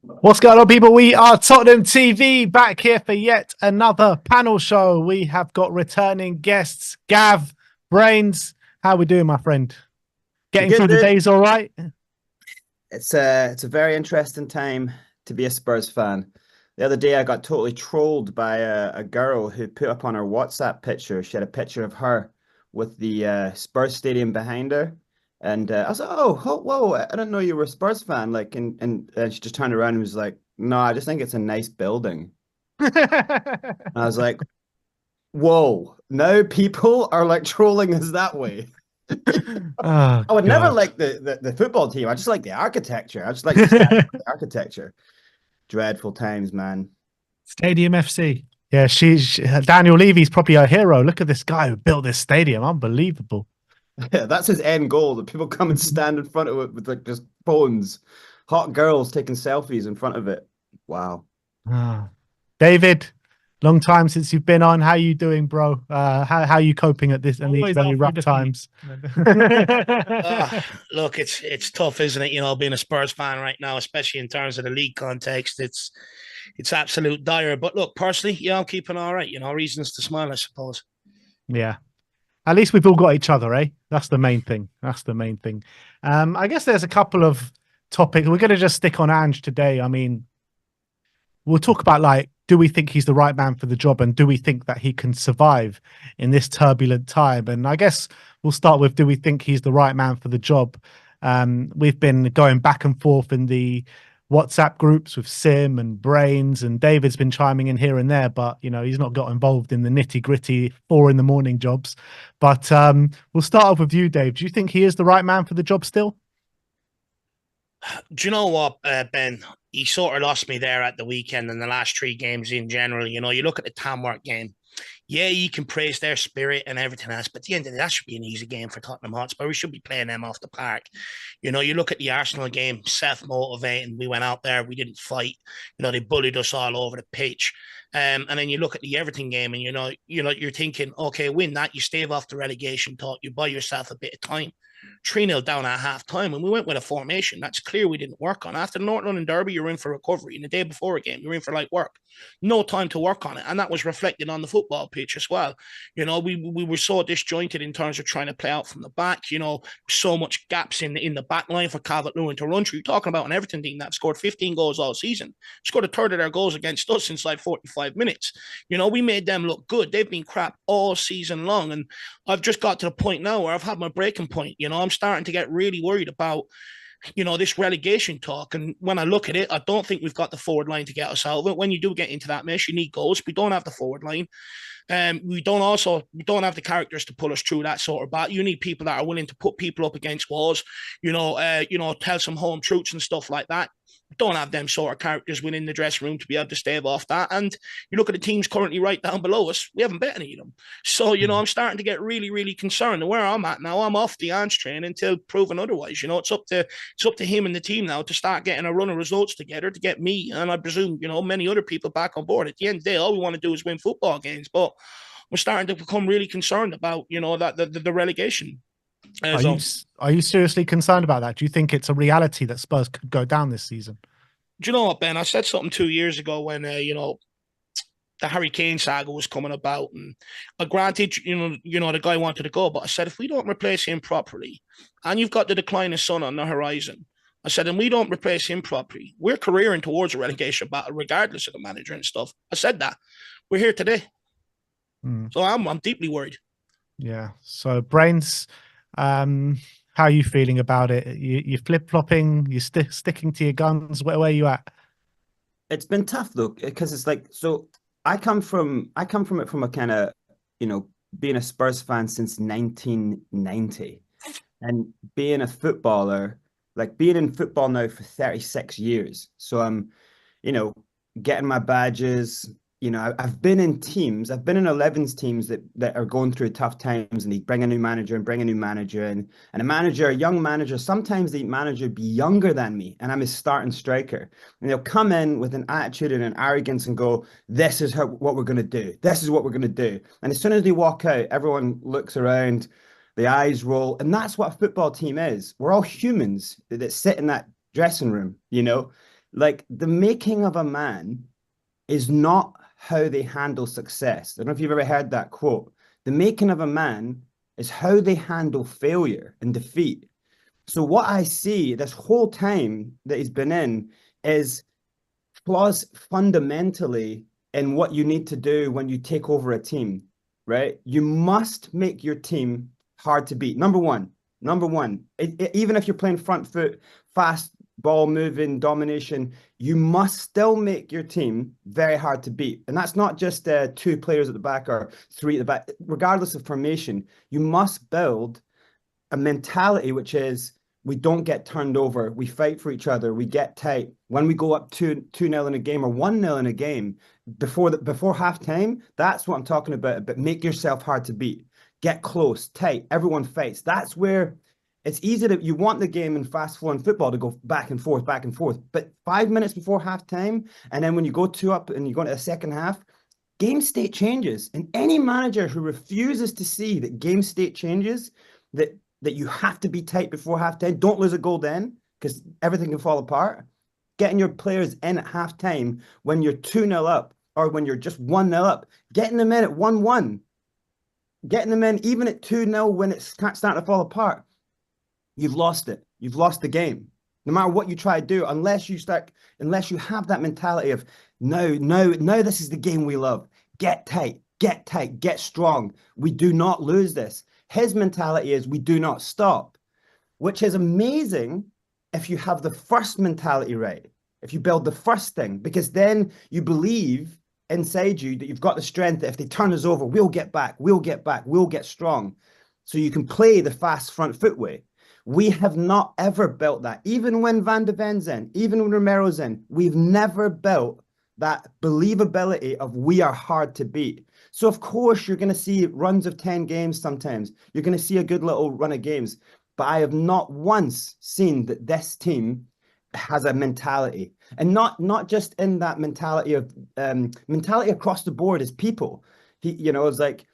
What's going on, people? We are Tottenham TV, back here for yet another panel show. We have got returning guests, Gav, Brains. How we doing, my friend? Getting Good, through the dude. days all right? It's a very interesting time to be a Spurs fan. The other day, I got totally trolled by a girl who put up on her WhatsApp picture. She had a picture of her with the Spurs stadium behind her, and I was like, whoa! I didn't know you were a Spurs fan." Like, and she just turned around and was like, "No, I just think it's a nice building." And I was like, "Whoa! Now people are like trolling us that way." Oh, I would never God. like the football team. I just like the architecture. I just like the aesthetic of the architecture. Dreadful times, man. Stadium FC. Yeah, Daniel Levy's probably a hero. Look at this guy who built this stadium. Unbelievable. Yeah, that's his end goal. That people come and stand in front of it with like just phones, hot girls taking selfies in front of it. Wow. Ah. David, long time since you've been on. How you doing, bro? How are you coping at this and these Always very off rough with the times? Look, it's tough, isn't it? You know, being a Spurs fan right now, especially in terms of the league context, it's absolute dire. But look, personally, yeah, I'm keeping all right. You know, reasons to smile, I suppose. Yeah. At least we've all got each other, eh? That's the main thing. That's the main thing. I guess there's a couple of topics. We're going to just stick on Ange today. I mean, we'll talk about, like, do we think he's the right man for the job, and do we think that he can survive in this turbulent time? And I guess we'll start with, do we think he's the right man for the job? We've been going back and forth in the WhatsApp groups with Sim and Brains, and David's been chiming in here and there, but you know, he's not got involved in the nitty-gritty 4 a.m. jobs. But we'll start off with you, Dave. Do you think he is the right man for the job still? Do you know what, Ben? He sort of lost me there at the weekend and the last three games in general. You know, you look at the Tamworth game. Yeah, you can praise their spirit and everything else, but at the end of the day, that should be an easy game for Tottenham Hotspur. We should be playing them off the park. You know, you look at the Arsenal game, self-motivating. We went out there, we didn't fight. You know, they bullied us all over the pitch. And then you look at the Everton game, and you're thinking, okay, win that, you stave off the relegation talk, you buy yourself a bit of time. 3-0 down at half time, and we went with a formation that's clear we didn't work on. After the North London Derby, you're in for recovery. And the day before a game, you're in for light work. No time to work on it. And that was reflected on the football pitch as well. You know, we were so disjointed in terms of trying to play out from the back, you know, so much gaps in the back line for Calvert-Lewin to run through. You're talking about an Everton team that scored 15 goals all season. Scored a third of their goals against us inside 45 minutes. You know, we made them look good. They've been crap all season long. And I've just got to the point now where I've had my breaking point. You know, I'm starting to get really worried about, you know, this relegation talk. And when I look at it, I don't think we've got the forward line to get us out of it. When you do get into that mess, you need goals. We don't have the forward line. We don't have the characters to pull us through that sort of battle. You need people that are willing to put people up against walls, tell some home truths and stuff like that. Don't have them sort of characters within the dressing room to be able to stave off that. And you look at the teams currently right down below us, we haven't bet any of them. So, you know, I'm starting to get really, really concerned. And where I'm at now, I'm off the Ange train until proven otherwise. You know, it's up to him and the team now to start getting a run of results together to get me, and I presume, you know, many other people back on board. At the end of the day, all we want to do is win football games. But we're starting to become really concerned about, you know, that the relegation. Are you are you seriously concerned about that? Do you think it's a reality that Spurs could go down this season? Do you know what, Ben? I said something 2 years ago when the Harry Kane saga was coming about, and granted, the guy wanted to go, but I said if we don't replace him properly, and you've got the decline of Son on the horizon, I said, and we don't replace him properly, we're careering towards a relegation battle, regardless of the manager and stuff. I said that. We're here today, so I'm deeply worried. Yeah. So, Brains, how are you feeling about it? You flip flopping? You sticking to your guns? Where are you at? It's been tough though, because it's like, so I come from it from a kind of, being a Spurs fan since 1990, and being a footballer, like being in football now for 36 years. So I'm, you know, getting my badges. I've been in teams, I've been in 11s teams that are going through tough times, and they bring a new manager and bring a new manager, and a young manager, sometimes the manager be younger than me, and I'm his starting striker. And they'll come in with an attitude and an arrogance and go, this is what we're going to do. This is what we're going to do. And as soon as they walk out, everyone looks around, the eyes roll. And that's what a football team is. We're all humans that sit in that dressing room, Like the making of a man is not how they handle success. I don't know if you've ever heard that quote. The making of a man is how they handle failure and defeat. So what I see this whole time that he's been in is flaws fundamentally in what you need to do when you take over a team, right? You must make your team hard to beat. Number one, even if you're playing front foot, fast ball moving, domination, you must still make your team very hard to beat. And that's not just two players at the back or three at the back. Regardless of formation, you must build a mentality which is we don't get turned over. We fight for each other. We get tight. When we go up 2-0 in a game or 1-0 in a game before halftime, that's what I'm talking about. But make yourself hard to beat. Get close, tight. Everyone fights. That's where it's easy to, you want the game in fast flowing football to go back and forth, back and forth. But 5 minutes before halftime, and then when you go 2 up and you go into the second half, game state changes. And any manager who refuses to see that game state changes, that you have to be tight before halftime. Don't lose a goal then, because everything can fall apart. Getting your players in at halftime when you're 2-0 up or when you're just 1-0 up, getting them in at 1-1, getting them in even at 2-0 when it's starting to fall apart. You've lost it. You've lost the game. No matter what you try to do, unless you have that mentality of no, this is the game we love. Get tight, get strong. We do not lose this. His mentality is we do not stop, which is amazing if you have the first mentality right, if you build the first thing, because then you believe inside you that you've got the strength that if they turn us over, we'll get back, we'll get strong. So you can play the fast front foot way. We have not ever built that. Even when Van de Ven's in, even when Romero's in, we've never built that believability of we are hard to beat. So of course you're going to see runs of 10 games sometimes. You're going to see a good little run of games. But I have not once seen that this team has a mentality. And not just in that mentality of mentality across the board as people. It's like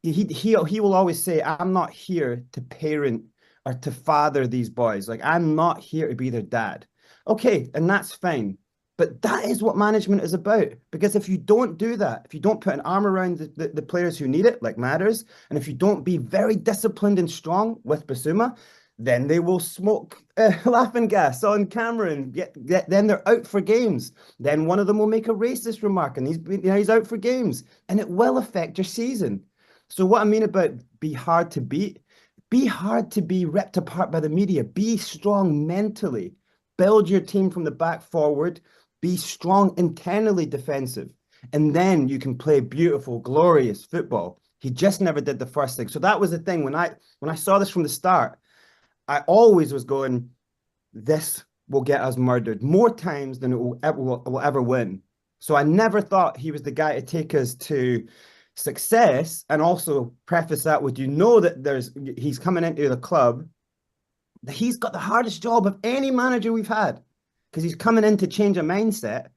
he will always say, I'm not here to parent or to father these boys. Like, I'm not here to be their dad. Okay, and that's fine. But that is what management is about. Because if you don't do that, if you don't put an arm around the players who need it, like Matters, and if you don't be very disciplined and strong with Basuma, then they will smoke laughing gas on camera and then they're out for games. Then one of them will make a racist remark and he's out for games. And it will affect your season. So what I mean about be hard to beat, be hard to be ripped apart by the media. Be strong mentally. Build your team from the back forward. Be strong internally defensive. And then you can play beautiful, glorious football. He just never did the first thing. So that was the thing. When I saw this from the start, I always was going, this will get us murdered more times than it will ever win. So I never thought he was the guy to take us to success. And also preface that with, that he's coming into the club. He's got the hardest job of any manager we've had because he's coming in to change a mindset.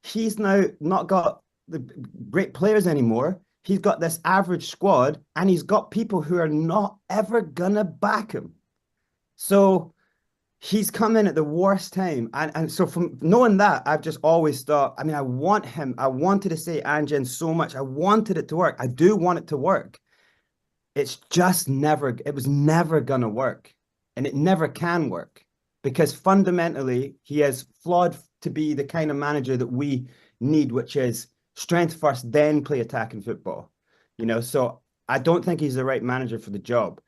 He's now not got the great players anymore. He's got this average squad and he's got people who are not ever gonna back him. So he's come in at the worst time. And so from knowing that, I've just always thought, I mean, I wanted to say Ange in so much. I wanted it to work. I do want it to work. It was never going to work. And it never can work because fundamentally he is flawed to be the kind of manager that we need, which is strength first, then play attacking football. So I don't think he's the right manager for the job.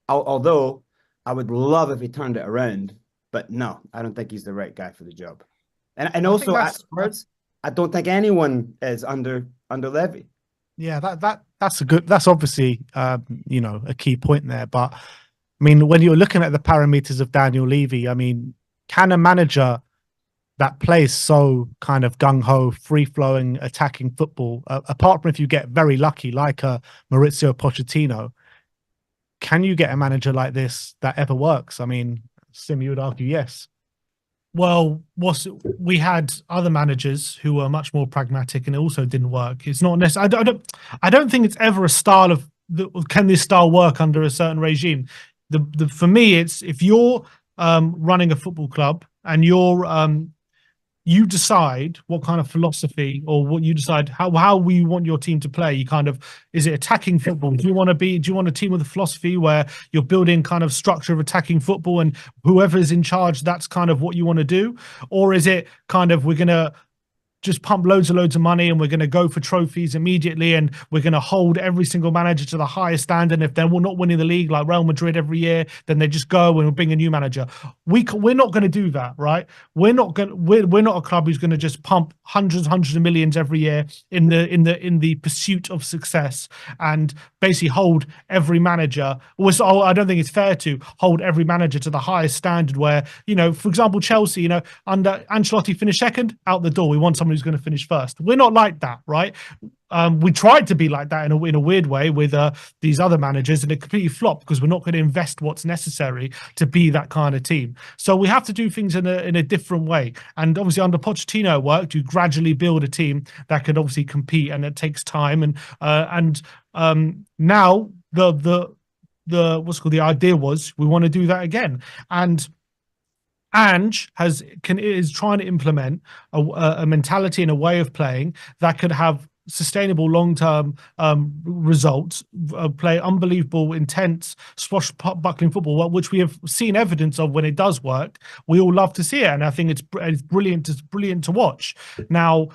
Although I would love if he turned it around, but no, I don't think he's the right guy for the job. And also at Spurs, I don't think anyone is under Levy. Yeah, that's obviously a key point there. But I mean, when you're looking at the parameters of Daniel Levy, I mean, can a manager that plays so kind of gung-ho, free-flowing, attacking football, apart from if you get very lucky, like a Maurizio Pochettino, can you get a manager like this that ever works? I mean, Sim, you would argue yes. Well, we had other managers who were much more pragmatic, and it also didn't work. It's not necessarily. I don't think it's ever a style of can this style work under a certain regime. For me, it's if you're running a football club and you're you decide what kind of philosophy, or what you decide how we want your team to play. You kind of, is it attacking football? Do you want a team with a philosophy where you're building kind of structure of attacking football, and whoever's in charge, that's kind of what you want to do? Or is it kind of, we're going to just pump loads of money and we're going to go for trophies immediately, and we're going to hold every single manager to the highest standard? If they're not winning the league like Real Madrid every year, then they just go and we'll bring a new manager. We're not going to do that, right? We're not a club who's going to just pump hundreds of millions every year in the pursuit of success, and basically hold every manager. I don't think it's fair to hold every manager to the highest standard where, for example, Chelsea, under Ancelotti finished second, out the door. We want someone who's going to finish first. We're not like that, right? We tried to be like that in a weird way with these other managers, and it completely flopped because we're not going to invest what's necessary to be that kind of team. So we have to do things in a different way. And obviously under Pochettino it worked. You gradually build a team that could obviously compete, and it takes time. And now the the idea was we want to do that again. And Ange is trying to implement a mentality and a way of playing that could have sustainable long-term results, play unbelievable, intense, swashbuckling football, which we have seen evidence of when it does work. We all love to see it, and I think it's brilliant. It's brilliant to watch. Now,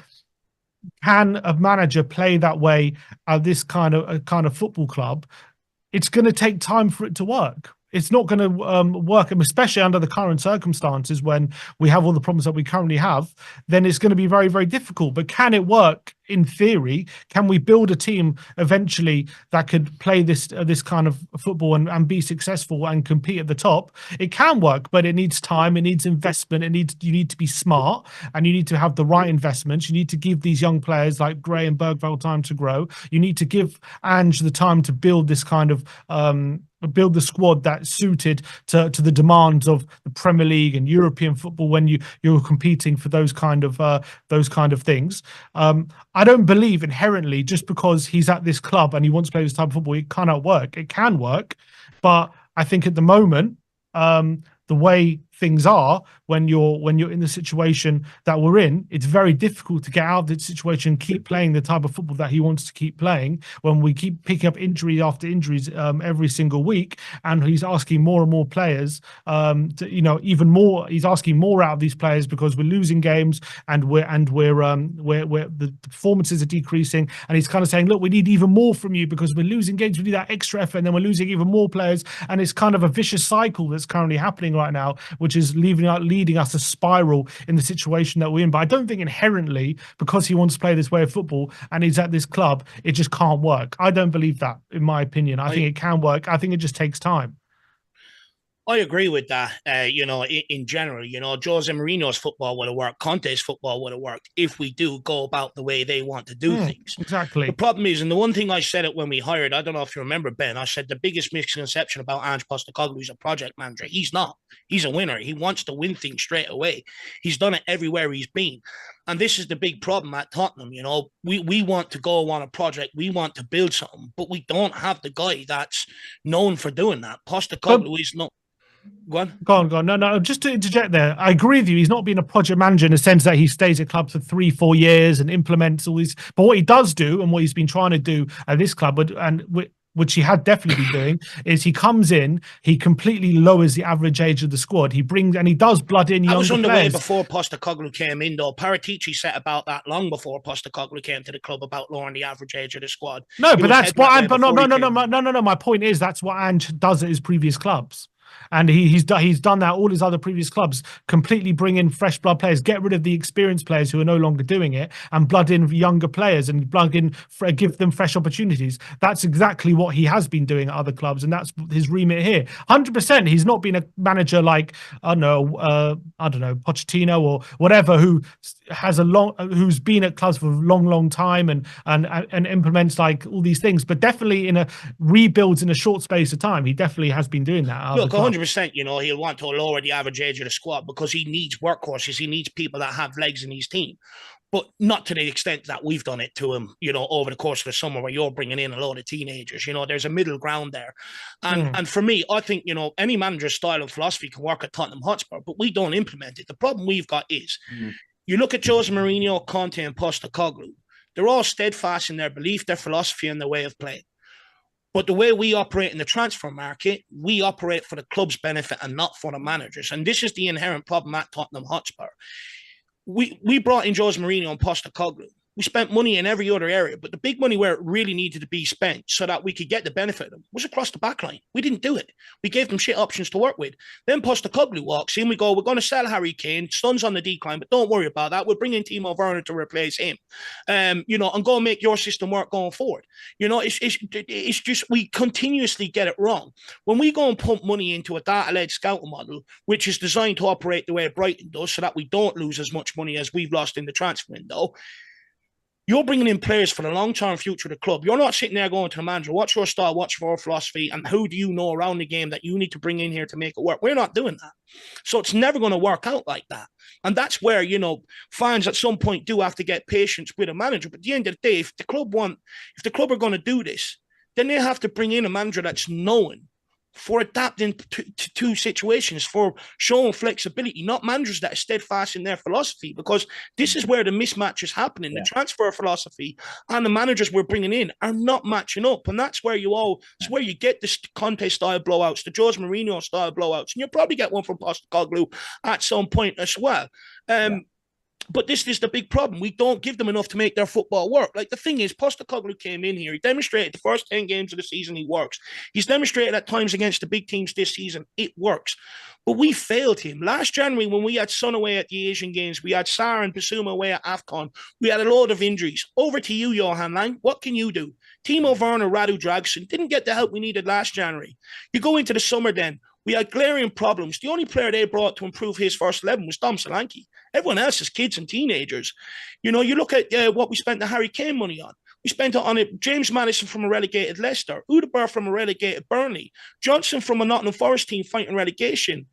can a manager play that way at this kind of football club? It's going to take time for it to work. It's not going to work, especially under the current circumstances when we have all the problems that we currently have. Then it's going to be very, very difficult. But can it work in theory? Can we build a team eventually that could play this kind of football and be successful and compete at the top? It can work, but it needs time. It needs investment. You need to be smart, and you need to have the right investments. You need to give these young players like Gray and Bergvall time to grow. You need to give Ange the time to build this kind of build the squad that's suited to the demands of the Premier League and European football when you're competing for those kind of things. I don't believe inherently just because he's at this club and he wants to play this type of football, it cannot work. It can work, but I think at the moment, the way things are, when you're in the situation that we're in, it's very difficult to get out of the situation, keep playing the type of football that he wants to keep playing, when we keep picking up injury after injuries every single week, and he's asking more and more players even more. He's asking more out of these players because we're losing games, and the performances are decreasing, and he's kind of saying, look, we need even more from you because we're losing games, we need that extra effort, and then we're losing even more players, and it's kind of a vicious cycle that's currently happening right now, which is leading us to spiral in the situation that we're in. But I don't think inherently, because he wants to play this way of football and he's at this club, it just can't work. I don't believe that, in my opinion. I think it can work. I think it just takes time. I agree with that. In general, Jose Mourinho's football would have worked. Conte's football would have worked if we do go about the way they want to do things. Exactly. The problem is, and the one thing I said it when we hired, I don't know if you remember, Ben, I said the biggest misconception about Ange Postecoglou is a project manager. He's not. He's a winner. He wants to win things straight away. He's done it everywhere he's been. And this is the big problem at Tottenham. We want to go on a project. We want to build something, but we don't have the guy that's known for doing that. Postecoglou is not. Go on. No. Just to interject there, I agree with you. He's not been a project manager in the sense that he stays at clubs for 3-4 years and implements all these. But what he does do, and what he's been trying to do at this club, which he had definitely been doing, is he comes in, he completely lowers the average age of the squad. He does blood in younger players. That was underway before Postecoglou came in, though. Paratici set about that long before Postecoglou came to the club, about lowering the average age of the squad. No, but that's what. But no. My point is that's what Ange does at his previous clubs. And he's done that all his other previous clubs, completely bring in fresh blood players, get rid of the experienced players who are no longer doing it, and blood in younger players and give them fresh opportunities. That's exactly what he has been doing at other clubs, and that's his remit here. 100%. He's not been a manager like Pochettino or whatever, who's been at clubs for a long time and implements like all these things, but definitely in a rebuilds in a short space of time. He definitely has been doing that. Look, 100%, he'll want to lower the average age of the squad because he needs workhorses. He needs people that have legs in his team, but not to the extent that we've done it to him, over the course of the summer where you're bringing in a load of teenagers. There's a middle ground there. And for me, I think, any manager's style and philosophy can work at Tottenham Hotspur, but we don't implement it. The problem we've got is You look at Jose Mourinho, Conte, and Postecoglou. They're all steadfast in their belief, their philosophy, and their way of playing. But the way we operate in the transfer market, we operate for the club's benefit and not for the managers. And this is the inherent problem at Tottenham Hotspur. We brought in Jose Mourinho and Postecoglou. We spent money in every other area, but the big money where it really needed to be spent so that we could get the benefit of them was across the back line. We didn't do it. We gave them shit options to work with. Then Postecoglou walks in, we go, we're going to sell Harry Kane, Son's on the decline, but don't worry about that. We'll bring in Timo Werner to replace him, and go make your system work going forward. It's just, we continuously get it wrong. When we go and pump money into a data-led scouting model, which is designed to operate the way Brighton does so that we don't lose as much money as we've lost in the transfer window, you're bringing in players for the long-term future of the club. You're not sitting there going to the manager, what's your style, what's your philosophy, and who do you know around the game that you need to bring in here to make it work? We're not doing that. So it's never going to work out like that. And that's where, fans at some point do have to get patience with a manager. But at the end of the day, if the club are going to do this, then they have to bring in a manager that's known for adapting to situations, for showing flexibility, not managers that are steadfast in their philosophy, because this is where the mismatch is happening. Yeah. The transfer philosophy and the managers we're bringing in are not matching up. And that's where it's where you get this Conte style blowouts, the Jose Mourinho style blowouts. And you'll probably get one from Postecoglou at some point as well. But this is the big problem. We don't give them enough to make their football work. Like, the thing is, Postecoglou came in here. He demonstrated the first 10 games of the season he works. He's demonstrated at times against the big teams this season it works. But we failed him. Last January, when we had Son away at the Asian Games, we had Sarr and Bissouma away at AFCON, we had a load of injuries. Over to you, Johan Lang. What can you do? Timo Werner, Radu Dragosin didn't get the help we needed last January. You go into the summer then. We had glaring problems. The only player they brought to improve his first 11 was Dom Solanke. Everyone else is kids and teenagers. You look at what we spent the Harry Kane money on. We spent it on James Maddison from a relegated Leicester, Udebert from a relegated Burnley, Johnson from a Nottingham Forest team fighting relegation,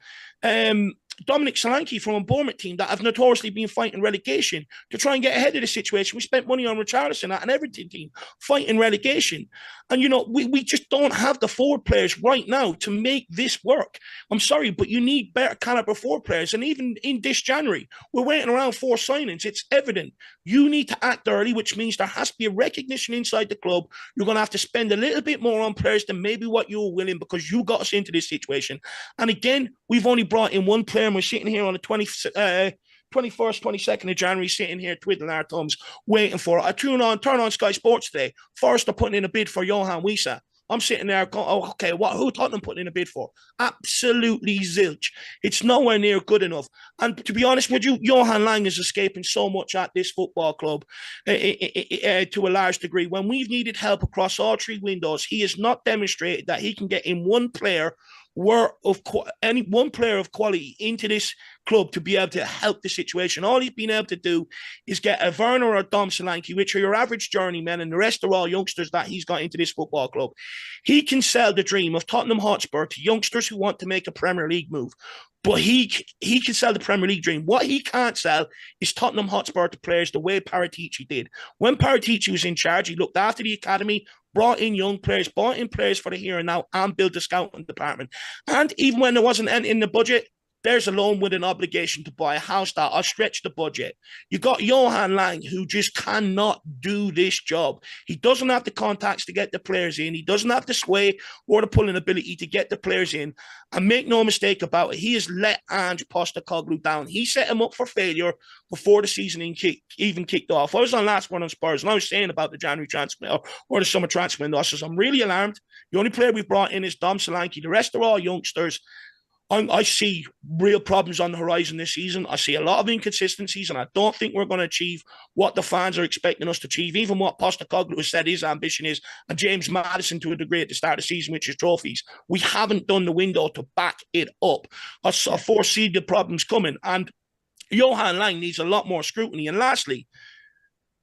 Dominic Solanke from a Bournemouth team that have notoriously been fighting relegation to try and get ahead of the situation. We spent money on Richarlison at an Everton team fighting relegation. And, we just don't have the forward players right now to make this work. I'm sorry, but you need better caliber forward players. And even in this January, we're waiting around for signings. It's evident. You need to act early, which means there has to be a recognition inside the club. You're going to have to spend a little bit more on players than maybe what you were willing, because you got us into this situation. And again, we've only brought in one player, and we're sitting here on the 21st, 22nd of January, sitting here twiddling our thumbs, waiting for it. I turn on Sky Sports today. Forest are putting in a bid for Johan Wissa. I'm sitting there going, oh, okay, who Tottenham putting in a bid for? Absolutely zilch. It's nowhere near good enough. And to be honest with you, Johan Lang is escaping so much at this football club to a large degree. When we've needed help across all three windows, he has not demonstrated that he can get in one player of quality into this club to be able to help the situation. All he's been able to do is get a Werner or a Dom Solanke, which are your average journeymen, and the rest are all youngsters that he's got into this football club. He can sell the dream of Tottenham Hotspur to youngsters who want to make a Premier League move. But he can sell the Premier League dream. What he can't sell is Tottenham Hotspur to players the way Paratici did. When Paratici was in charge, he looked after the academy, brought in young players, brought in players for the here and now, and built the scouting department. And even when there wasn't any in the budget, there's a loan with an obligation to buy a house that'll stretch the budget. You got Johan Lang, who just cannot do this job. He doesn't have the contacts to get the players in. He doesn't have the sway or the pulling ability to get the players in. And make no mistake about it, he has let Ange Postecoglou down. He set him up for failure before the season even kicked off. I was on last one on Spurs, and I was saying about the January transfer or the summer transfer window. I says, I'm really alarmed. The only player we've brought in is Dom Solanke. The rest are all youngsters. I see real problems on the horizon this season. I see a lot of inconsistencies, and I don't think we're going to achieve what the fans are expecting us to achieve, even what Postecoglou has said his ambition is, and James Maddison to a degree at the start of the season, which is trophies. We haven't done the window to back it up. I foresee the problems coming, and Johan Lang needs a lot more scrutiny. And lastly,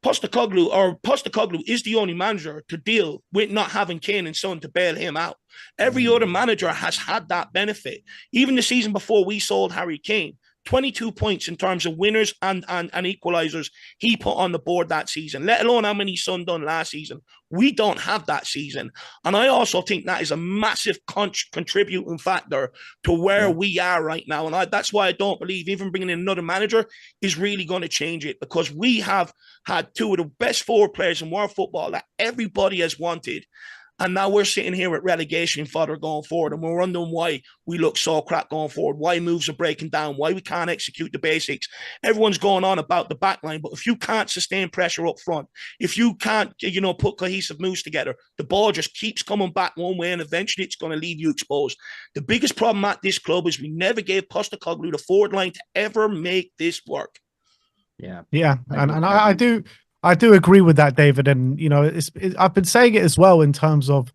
Postecoglou is the only manager to deal with not having Kane and Son to bail him out. Every other manager has had that benefit. Even the season before we sold Harry Kane, 22 points in terms of winners and equalizers he put on the board that season, let alone how many Son done last season. We don't have that season. And I also think that is a massive contributing factor to where we are right now. And that's why I don't believe even bringing in another manager is really going to change it, because we have had two of the best forward players in world football that everybody has wanted. And now we're sitting here with relegation fodder going forward, and we're wondering why we look so crap going forward, why moves are breaking down, why we can't execute the basics. Everyone's going on about the back line, but if you can't sustain pressure up front, if you can't, put cohesive moves together, the ball just keeps coming back one way, and eventually it's going to leave you exposed. The biggest problem at this club is we never gave Postecoglou the forward line to ever make this work. Yeah. And I do agree with that, David. And I've been saying it as well in terms of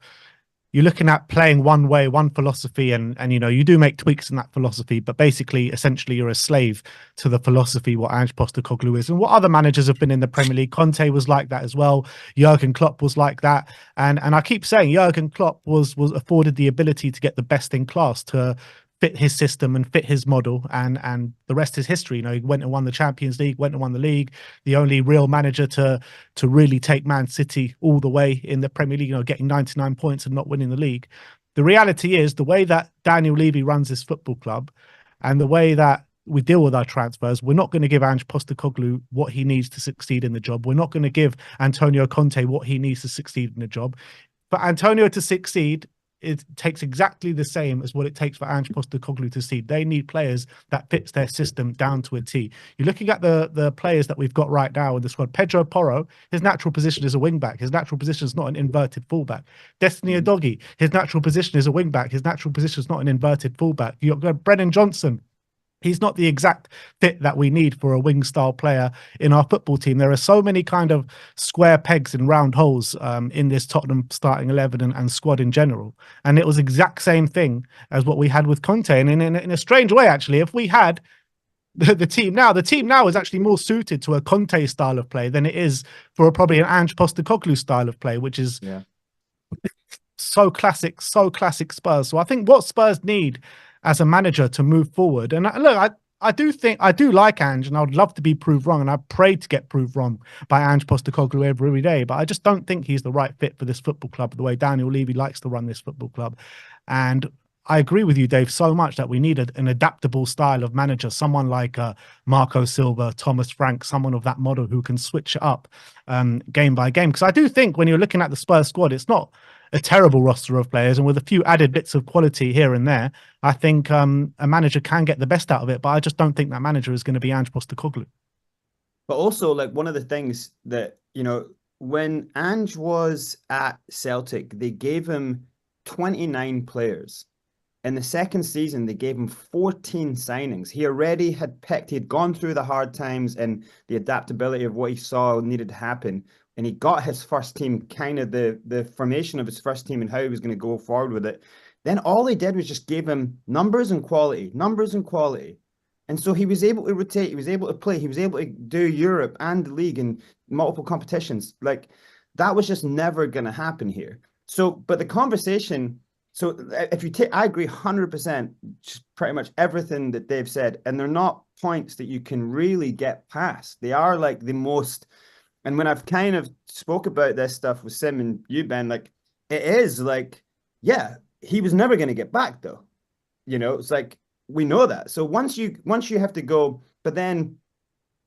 you're looking at playing one way, one philosophy, and you do make tweaks in that philosophy, but basically, essentially, you're a slave to the philosophy what Ange Postecoglou is, and what other managers have been in the Premier League. Conte was like that as well. Jurgen Klopp was like that, and I keep saying Jurgen Klopp was afforded the ability to get the best in class to fit his system and fit his model, and the rest is history. He went and won the Champions League, went and won the league, the only real manager to really take Man City all the way in the Premier League, getting 99 points and not winning the league. The reality is the way that Daniel Levy runs this football club and the way that we deal with our transfers, we're not going to give Ange Postecoglou what he needs to succeed in the job. We're not going to give Antonio Conte what he needs to succeed in the job. For Antonio to succeed, it takes exactly the same as what it takes for Ange Postecoglou to see. They need players that fits their system down to a T. You're looking at the players that we've got right now in the squad. Pedro Porro, his natural position is a wing back. His natural position is not an inverted fullback. Destiny Udogie, his natural position is a wing back. His natural position is not an inverted fullback. You've got Brennan Johnson. He's not the exact fit that we need for a wing style player in our football team. There are so many kind of square pegs and round holes in this Tottenham starting 11 and squad in general. And it was exact same thing as what we had with Conte. And in a strange way, actually, if we had the team now is actually more suited to a Conte style of play than it is for probably an Ange Postecoglou style of play, which is so classic Spurs. So I think what Spurs need as a manager to move forward. And look, I do like Ange, and I would love to be proved wrong, and I pray to get proved wrong by Ange Postecoglou every day, but I just don't think he's the right fit for this football club, the way Daniel Levy likes to run this football club. And I agree with you, Dave, so much that we need an adaptable style of manager, someone like Marco Silva, Thomas Frank, someone of that model who can switch it up game by game. Because I do think when you're looking at the Spurs squad, it's not a terrible roster of players, and with a few added bits of quality here and there, I think a manager can get the best out of it. But I just don't think that manager is going to be Ange Postecoglou. But also, like, one of the things that, when Ange was at Celtic, they gave him 29 players. In the second season, they gave him 14 signings. He already had picked, he had gone through the hard times and the adaptability of what he saw needed to happen. And he got his first team, kind of the formation of his first team and how he was going to go forward with it. Then all he did was just give him numbers and quality. And so he was able to rotate, he was able to play, he was able to do Europe and the league and multiple competitions. Like, that was just never going to happen here. So, but the conversation, so if you take, I agree 100%, just pretty much everything that they've said, and they're not points that you can really get past. They are like the most, and when I've kind of spoke about this stuff with Sim and you, Ben, like, it is like, yeah, he was never going to get back though. It's like, we know that. So once you have to go, but then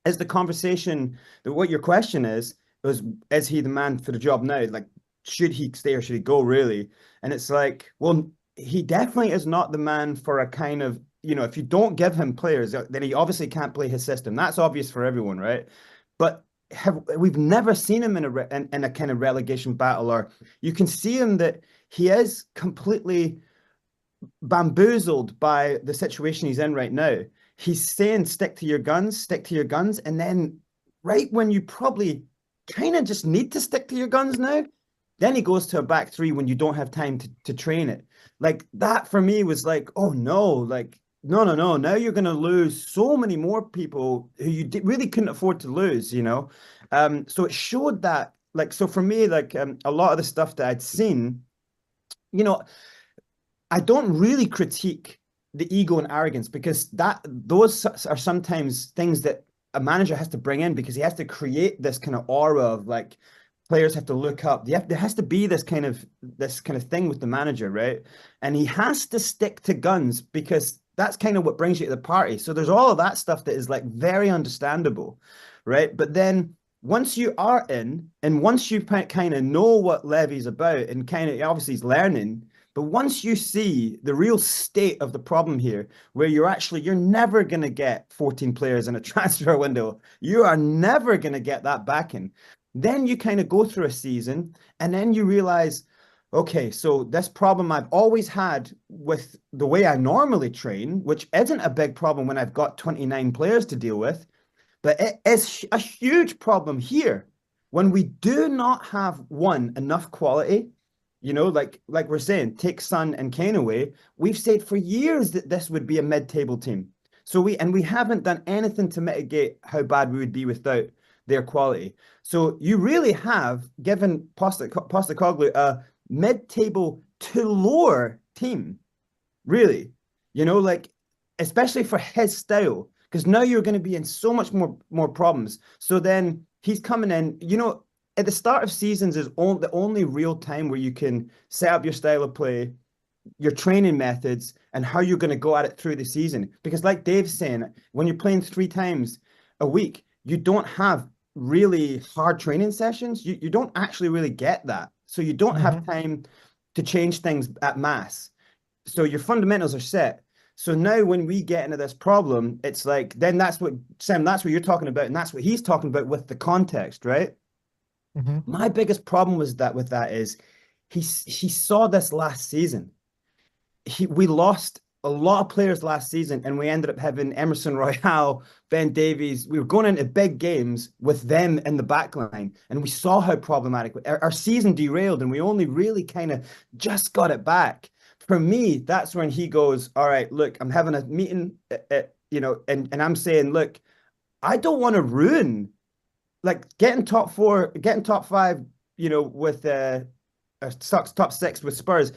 as the conversation, what your question is he the man for the job now? Like, should he stay or should he go, really? And it's like, well, he definitely is not the man for a kind of, if you don't give him players, then he obviously can't play his system. That's obvious for everyone, right? But we've never seen him in a kind of relegation battle, or you can see him that he is completely bamboozled by the situation he's in right now. He's saying, stick to your guns. And then right when you probably kind of just need to stick to your guns now, then he goes to a back three when you don't have time to train it. Like, that for me was like, oh no, like, no. Now you're going to lose so many more people who you really couldn't afford to lose, So it showed that, like, so for me, like, a lot of the stuff that I'd seen, I don't really critique the ego and arrogance, because those are sometimes things that a manager has to bring in, because he has to create this kind of aura of like players have to look up. There has to be this kind of thing with the manager, right? And he has to stick to guns, because that's kind of what brings you to the party. So there's all of that stuff that is like very understandable, right? But then once you are in, and once you kind of know what Levy's about, and kind of obviously he's learning, but once you see the real state of the problem here, where you're never going to get 14 players in a transfer window, you are never going to get that backing. Then you kind of go through a season, and then you realize, okay, so this problem I've always had with the way I normally train, which isn't a big problem when I've got 29 players to deal with, but it is a huge problem here when we do not have enough quality. You know, like we're saying, take Son and Kane away. We've said for years that this would be a mid-table team. So we haven't done anything to mitigate how bad we would be without their quality. So you really have given Postecoglou a mid-table to lower team, really. You know, like, especially for his style, because now you're going to be in so much more problems. So then he's coming in, you know, at the start of seasons is the only real time where you can set up your style of play, your training methods, and how you're going to go at it through the season. Because like Dave's saying, when you're playing 3 times a week, you don't have really hard training sessions. You don't actually really get that. So you don't have time to change things at mass. So your fundamentals are set. So now when we get into this problem, it's like, then that's what, Sam, that's what you're talking about. And that's what he's talking about with the context, right? My biggest problem with that is he saw this last season. We lost a lot of players last season, and we ended up having Emerson Royale, Ben Davies. We were going into big games with them in the back line, and we saw how problematic our season derailed, and we only really kind of just got it back. For me, that's when he goes, all right, look, I'm having a meeting, you know, and I'm saying, look, I don't want to ruin, like, getting top 4, getting top 5, you know, with top 6 with Spurs.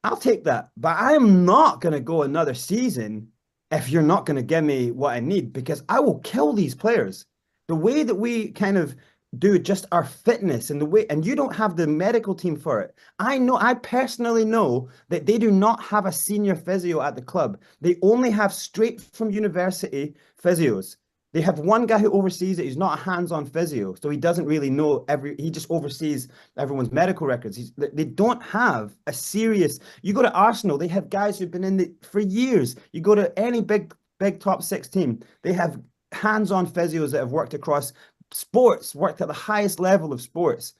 I'll take that, but I am not going to go another season if you're not going to give me what I need, because I will kill these players. The way that we kind of do just our fitness, and the way, and you don't have the medical team for it. I personally know that they do not have a senior physio at the club. They only have straight from university physios. They have one guy who oversees it. He's not a hands-on physio, so he doesn't really know he just oversees everyone's medical records. They don't have a serious. You go to Arsenal, they have guys who've been in it for years. You go to any big top 6 team, they have hands-on physios that have worked across sports, worked at the highest level of sports.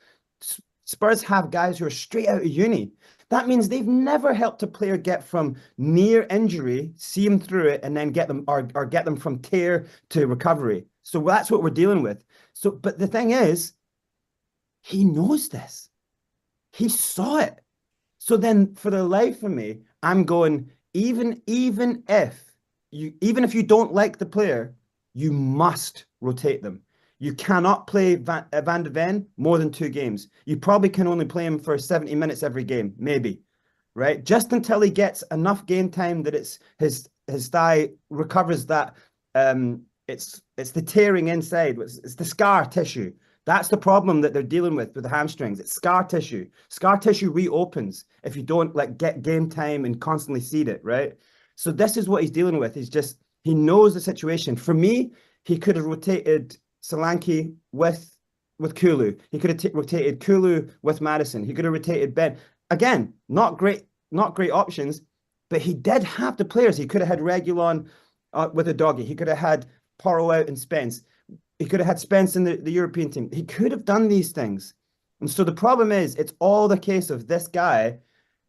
Spurs have guys who are straight out of uni. That means they've never helped a player get from near injury, see him through it, and then get them or get them from tear to recovery. So that's what we're dealing with. So, but the thing is, he knows this. He saw it. So then, for the life of me, I'm going, even if you don't like the player, you must rotate them. You cannot play Van de Ven more than 2 games. You probably can only play him for 70 minutes every game, maybe, right? Just until he gets enough game time that it's his thigh recovers that. It's the tearing inside. It's the scar tissue. That's the problem that they're dealing with the hamstrings. It's scar tissue. Scar tissue reopens if you don't like get game time and constantly seed it, right? So this is what he's dealing with. He knows the situation. For me, he could have rotated Solanke with Kulu. He could have rotated Kulu with Madison. He could have rotated Ben. Again, not great options, but he did have the players. He could have had Reguilon with a doggy. He could have had Porro out and Spence. He could have had Spence in the European team. He could have done these things. And so the problem is, it's all the case of this guy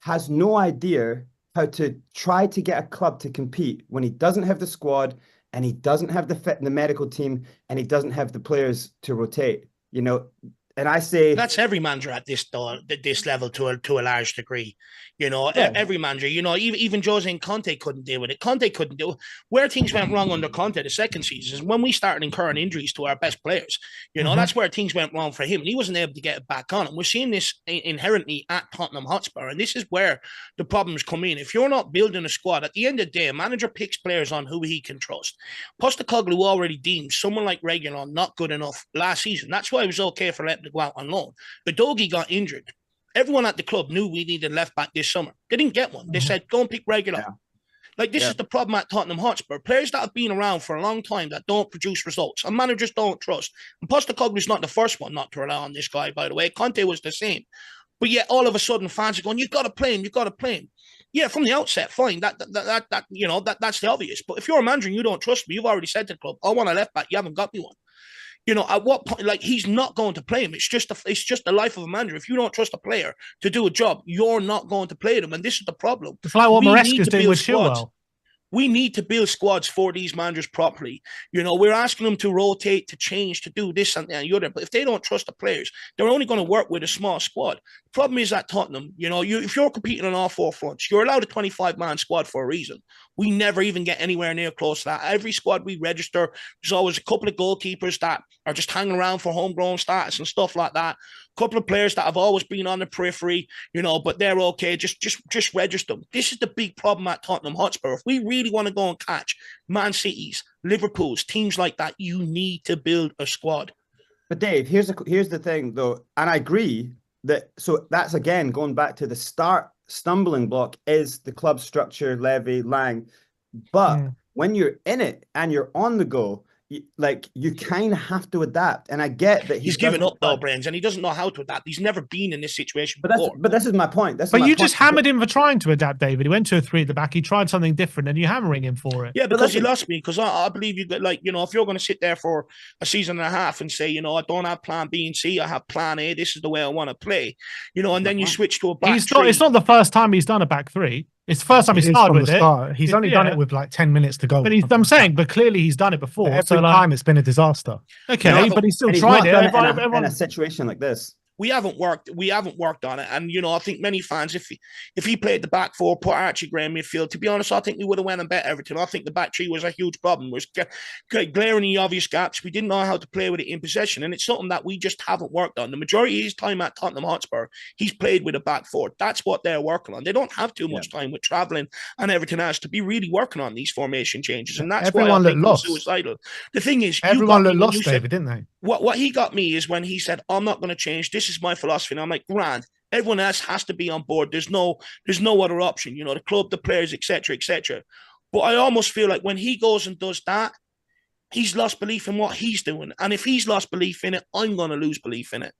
has no idea how to try to get a club to compete when he doesn't have the squad, and he doesn't have the medical team, and he doesn't have the players to rotate, you know. And I say that's every manager at this level to a large degree. You know, Yeah. every manager, you know, even Jose and Conte couldn't deal with it. Conte couldn't do it. Where things went wrong under Conte the second season is when we started incurring injuries to our best players. You know, that's where things went wrong for him. And he wasn't able to get it back on. And we're seeing this inherently at Tottenham Hotspur. And this is where the problems come in. If you're not building a squad, at the end of the day, a manager picks players on who he can trust. Postecoglou already deemed someone like Reguilon not good enough last season. That's why it was okay for letting him go out on loan. But Udogie got injured. Everyone at the club knew we needed left back this summer. They didn't get one. They said, go and pick Reguilon. Yeah. Like, this is the problem at Tottenham Hotspur. Players that have been around for a long time that don't produce results and managers don't trust. And Postecoglou's not the first one not to rely on this guy, by the way. Conte was the same. But yet all of a sudden fans are going, you've got to play him, you've got to play him. Yeah, from the outset, fine. That's the obvious. But if you're a manager and you don't trust me, you've already said to the club, I want a left back, you haven't got me one. You know, at what point, like, he's not going to play him. It's just the life of a manager. If you don't trust a player to do a job, you're not going to play them. And this is the problem. It's like what Maresca's doing with Chilwell. We need to build squads for these managers properly. You know, we're asking them to rotate, to change, to do this and the other. But if they don't trust the players, they're only going to work with a small squad. The problem is at Tottenham, you know, if you're competing on all four fronts, you're allowed a 25-man squad for a reason. We never even get anywhere near close to that. Every squad we register, there's always a couple of goalkeepers that are just hanging around for homegrown status and stuff like that. A couple of players that have always been on the periphery, you know, but they're okay. Just register them. This is the big problem at Tottenham Hotspur. If we really want to go and catch Man City's, Liverpool's, teams like that, you need to build a squad. But Dave, here's the thing though, and I agree that, so that's again going back to the stumbling block is the club structure, Levy, Lang. But when you're in it and you're on the go, you kind of have to adapt. And I get that he's given up though, Brains, and he doesn't know how to adapt. He's never been in this situation before. But this is my point. But you just hammered him for trying to adapt, David. He went 2 or 3 at the back. He tried something different, and you're hammering him for it. Yeah, because he lost me. Because I believe you that, like, you know, if you're going to sit there for a season and a half and say, you know, I don't have plan B and C, I have plan A. This is the way I want to play. You know, and then you switch to a back three. It's not the first time he's done a back three. It's the first time he started with it. He's only done it with like 10 minutes to go. But I'm saying, but clearly he's done it before. Every time it's been a disaster. Okay, but he's still tried it. In a situation like this. We haven't worked on it. And, you know, I think many fans, if he played the back four, put Archie Gray in midfield, to be honest, I think we would have went and bet Everton. I think the back three was a huge problem. It was glaringly obvious gaps. We didn't know how to play with it in possession. And it's something that we just haven't worked on. The majority of his time at Tottenham Hotspur, he's played with a back four. That's what they're working on. They don't have too much time with travelling and everything else to be really working on these formation changes. And that's everyone why I think lost. Suicidal. The thing is, everyone looked lost, David, didn't they? What he got me is when he said, I'm not going to change. This is my philosophy. And I'm like, grand. Everyone else has to be on board. There's no other option. You know, the club, the players, etc., etc. But I almost feel like when he goes and does that, he's lost belief in what he's doing. And if he's lost belief in it, I'm going to lose belief in it.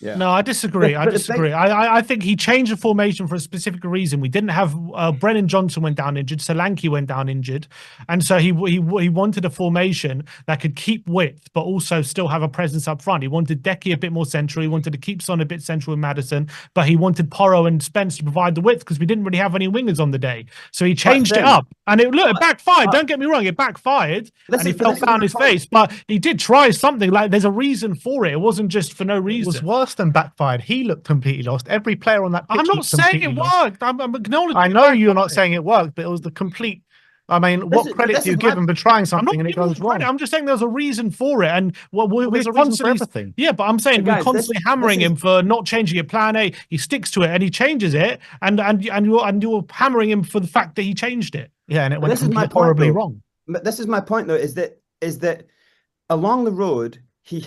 Yeah. No, I disagree. I think he changed the formation for a specific reason. We didn't have Brennan Johnson went down injured, Solanke went down injured, and so he wanted a formation that could keep width but also still have a presence up front. He wanted Decky a bit more central. He wanted to keep Son a bit central with Maddison, but he wanted Porro and Spence to provide the width because we didn't really have any wingers on the day. So he changed it up, and it backfired. Don't get me wrong, it backfired, and he fell down his face. But he did try something. Like, there's a reason for it. It wasn't just for no reason. It was worse than backfired. He looked completely lost. Every player on that pitch, I'm not saying it worked. I'm acknowledging. I know you're not saying it worked, but it was the complete. I mean, what credit do you give him for trying something and it goes wrong? I'm just saying there's a reason for it, and there's a reason for everything. Yeah, but I'm saying we're constantly hammering him for not changing a plan A. He sticks to it and he changes it, and you're hammering him for the fact that he changed it. Yeah, and it went horribly wrong. But this is my point, though, is that along the road he.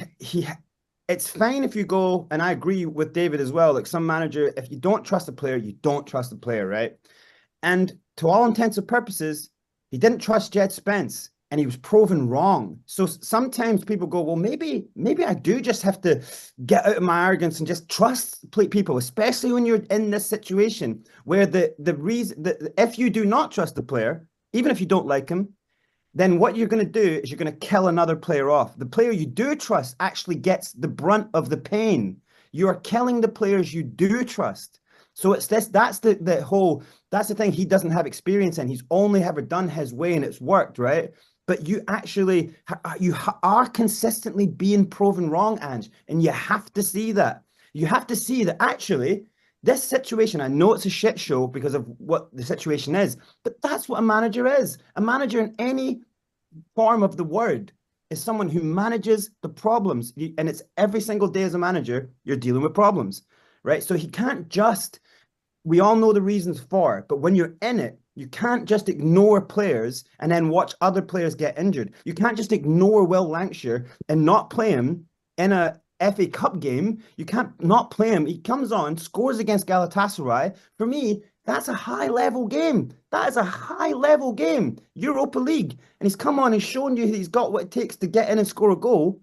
It's fine if you go, and I agree with David as well, like some manager, if you don't trust a player, you don't trust the player, right? And to all intents and purposes, he didn't trust Jed Spence, and he was proven wrong. So sometimes people go, well, maybe I do just have to get out of my arrogance and just trust people, especially when you're in this situation where the reason that if you do not trust the player, even if you don't like him, then what you're going to do is you're going to kill another player off. The player you do trust actually gets the brunt of the pain. You are killing the players you do trust. So it's this. That's the thing he doesn't have experience in. He's only ever done his way and it's worked, right? but you actually are consistently being proven wrong, Ange, and you have to see that. You have to see that actually this situation, I know it's a shit show because of what the situation is, but that's what a manager is. A manager in any form of the word is someone who manages the problems, and it's every single day as a manager, you're dealing with problems, right? So he can't just, we all know the reasons for it, but when you're in it, you can't just ignore players and then watch other players get injured. You can't just ignore Will Lancashire and not play him in a FA Cup game. You can't not play him. He comes on, scores against Galatasaray. For me, that's a high-level game. That is a high-level game. Europa League. And he's come on and shown you he's got what it takes to get in and score a goal.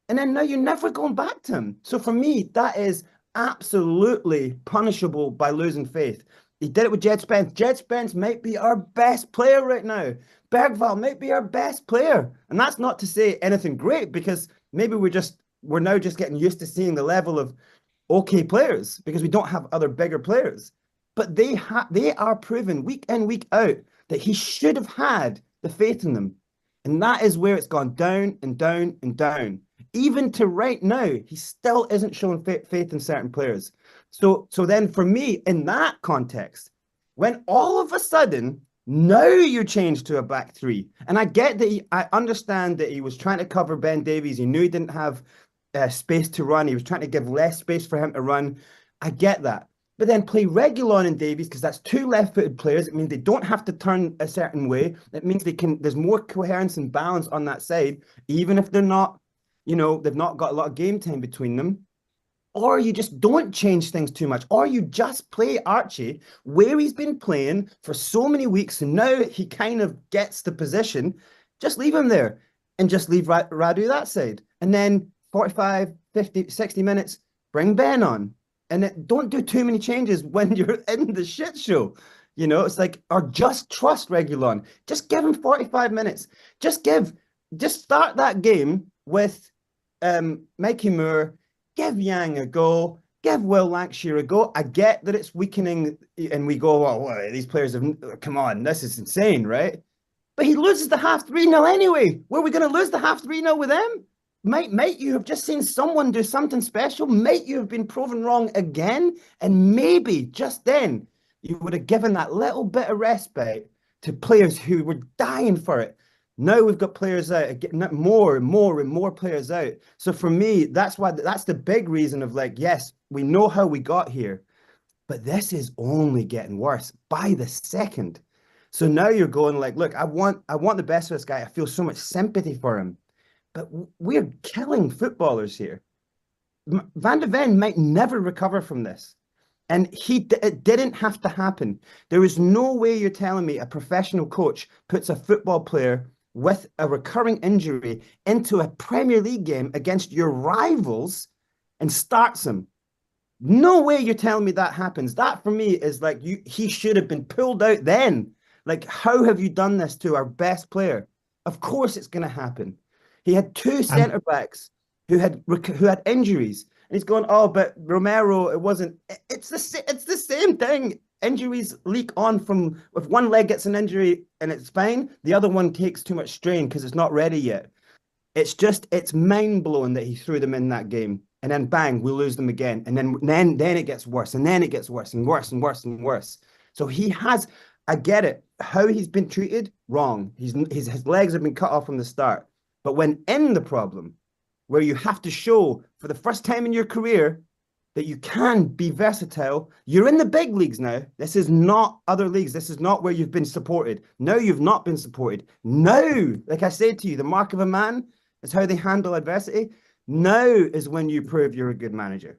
And then now you're never going back to him. So for me, that is absolutely punishable by losing faith. He did it with Jed Spence. Jed Spence might be our best player right now. Bergvall might be our best player. And that's not to say anything great, because maybe we're now just getting used to seeing the level of okay players because we don't have other bigger players. But they are proven week in, week out that he should have had the faith in them. And that is where it's gone down and down and down. Even to right now, he still isn't showing faith in certain players. So then for me, in that context, when all of a sudden, now you change to a back three, and I get that I understand that he was trying to cover Ben Davies. He knew he didn't have space to run. He was trying to give less space for him to run. I get that. But then play Reguilon and Davies, because that's two left-footed players. It means they don't have to turn a certain way. It means there's more coherence and balance on that side, even if they're not, they've not got a lot of game time between them. Or you just don't change things too much. Or you just play Archie where he's been playing for so many weeks, and now he kind of gets the position. Just leave him there and just leave Radu that side. And then 45, 50, 60 minutes, bring Ben on. And don't do too many changes when you're in the shit show. It's like, or just trust Reguilon. Just give him 45 minutes. Just start that game with Mikey Moore. Give Yang a go. Give Will Lancashire a go. I get that it's weakening, and we go, well, these players have, come on, this is insane, right? But he loses the half 3-0 anyway. Were we going to lose the half 3-0 with them? Might you have just seen someone do something special? Might you have been proven wrong again? And maybe just then you would have given that little bit of respite to players who were dying for it. Now we've got players out, getting more and more and more players out. So for me, that's the big reason of like, yes, we know how we got here, but this is only getting worse by the second. So now you're going like, look, I want the best for this guy. I feel so much sympathy for him. But we're killing footballers here. Van de Ven might never recover from this. And it didn't have to happen. There is no way you're telling me a professional coach puts a football player with a recurring injury into a Premier League game against your rivals and starts him. No way you're telling me that happens. That for me is like, he should have been pulled out then. Like, how have you done this to our best player? Of course it's going to happen. He had two centre backs who had injuries, and he's going, oh, but Romero, it wasn't. It's the same thing. Injuries leak on from, if one leg gets an injury and it's fine, the other one takes too much strain because it's not ready yet. It's mind blowing that he threw them in that game, and then bang, we lose them again, and then it gets worse, and then it gets worse and worse and worse and worse. So he has. I get it. How he's been treated, wrong. His legs have been cut off from the start. But when in the problem, where you have to show for the first time in your career that you can be versatile, you're in the big leagues now. This is not other leagues. This is not where you've been supported. No, you've not been supported. No, like I said to you, the mark of a man is how they handle adversity. Now is when you prove you're a good manager.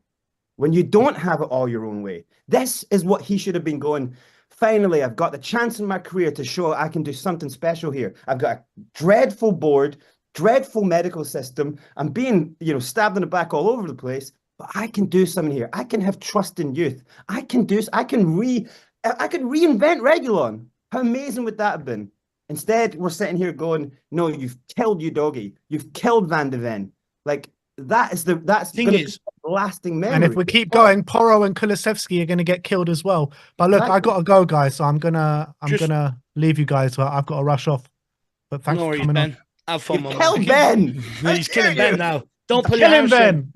When you don't have it all your own way. This is what he should have been going, finally, I've got the chance in my career to show I can do something special here. I've got a dreadful board, dreadful medical system. I'm being, stabbed in the back all over the place, but I can do something here. I can have trust in youth. I could reinvent Reguilon. How amazing would that have been? Instead, we're sitting here going, no, you've killed Udogie. You've killed Van de Ven. Like, that's the lasting memory. And if we keep going, Porro and Kulusevski are going to get killed as well. But look, exactly. I got to go, guys. So I'm gonna leave you guys. I've got to rush off. But thanks No for worries, coming on. Ben. Have fun, You my kill man. Ben. He's killing Ben now. Don't pull Kill your him, hamstring.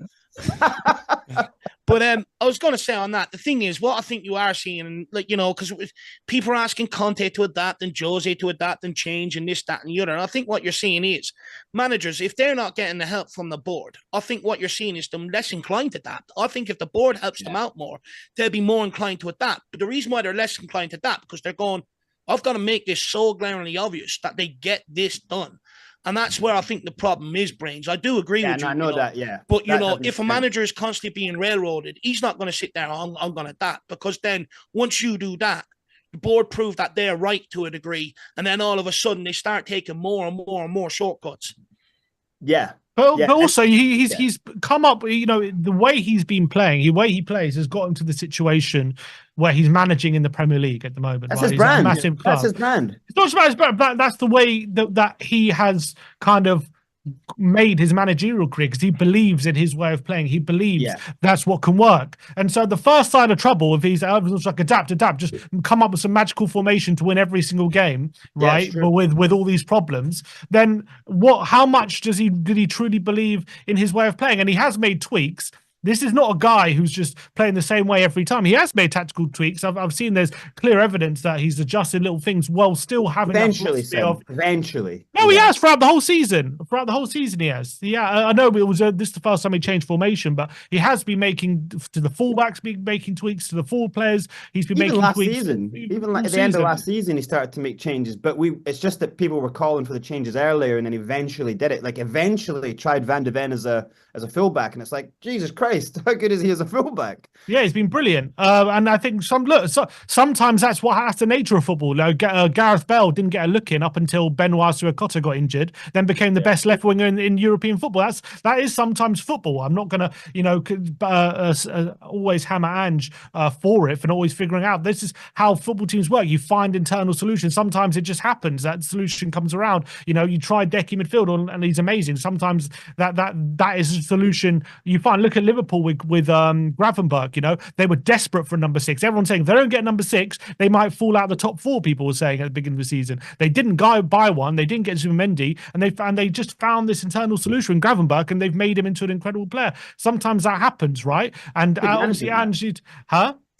Ben. But I was going to say on that, the thing is, what I think you are seeing, like, you know, because people are asking Conte to adapt and Jose to adapt and change and this, that, and the other. And I think what you're seeing is managers, if they're not getting the help from the board, I think what you're seeing is them less inclined to adapt. I think if the board helps them out more, they'll be more inclined to adapt. But the reason why they're less inclined to adapt, because they're going, I've got to make this so glaringly obvious that they get this done. And that's where I think the problem is, Brains. I do agree with you. I know that, yeah. But, you That know, doesn't if a manager is constantly being railroaded, he's not going to sit there, I'm going to adapt. Because then once you do that, the board prove that they're right to a degree. And then all of a sudden they start taking more and more and more shortcuts. Yeah. But also he's come up, you know, the way he's been playing, the way he plays has got him to the situation where he's managing in the Premier League at the moment. That's Right? his brand. He's a massive club. That's his brand. It's not just about his brand, but that's the way that he has kind of made his managerial career, because he believes in his way of playing. He believes that's what can work. And so the first sign of trouble, if he's like adapt, just come up with some magical formation to win every single game, right? But with all these problems, then how much did he truly believe in his way of playing? And he has made tweaks. This is not a guy who's just playing the same way every time. He has made tactical tweaks. I've seen there's clear evidence that he's adjusted little things while still having eventually. No, he has throughout the whole season. Throughout the whole season, he has. Yeah, I know it was this is the first time he changed formation, but he has been making to the fullbacks, been making tweaks to the forward players. He's been making last tweaks. Season, even like at the end of last season, he started to make changes. But it's just that people were calling for the changes earlier, and then eventually did it. Like eventually tried Van de Ven as a fullback, and it's like, Jesus Christ, how good is he as a fullback? Yeah, he's been brilliant. And I think sometimes that's the nature of football. Gareth Bale didn't get a look in up until Benoit Suakota got injured, then became the best left winger in European football. That is sometimes football. I'm not going to, always hammer Ange for it, for not always figuring out. This is how football teams work. You find internal solutions. Sometimes it just happens. That solution comes around. You know, you try Decky midfield and he's amazing. Sometimes that is a solution you find. Look at Liverpool with Gravenberch. You know, they were desperate for a number 6. Everyone's saying if they don't get number 6, they might fall out of the top 4. People were saying at the beginning of the season. They didn't buy one. They didn't get Zubimendi, and they just found this internal solution in Gravenberch, and they've made him into an incredible player. Sometimes that happens, right? And obviously, Ange,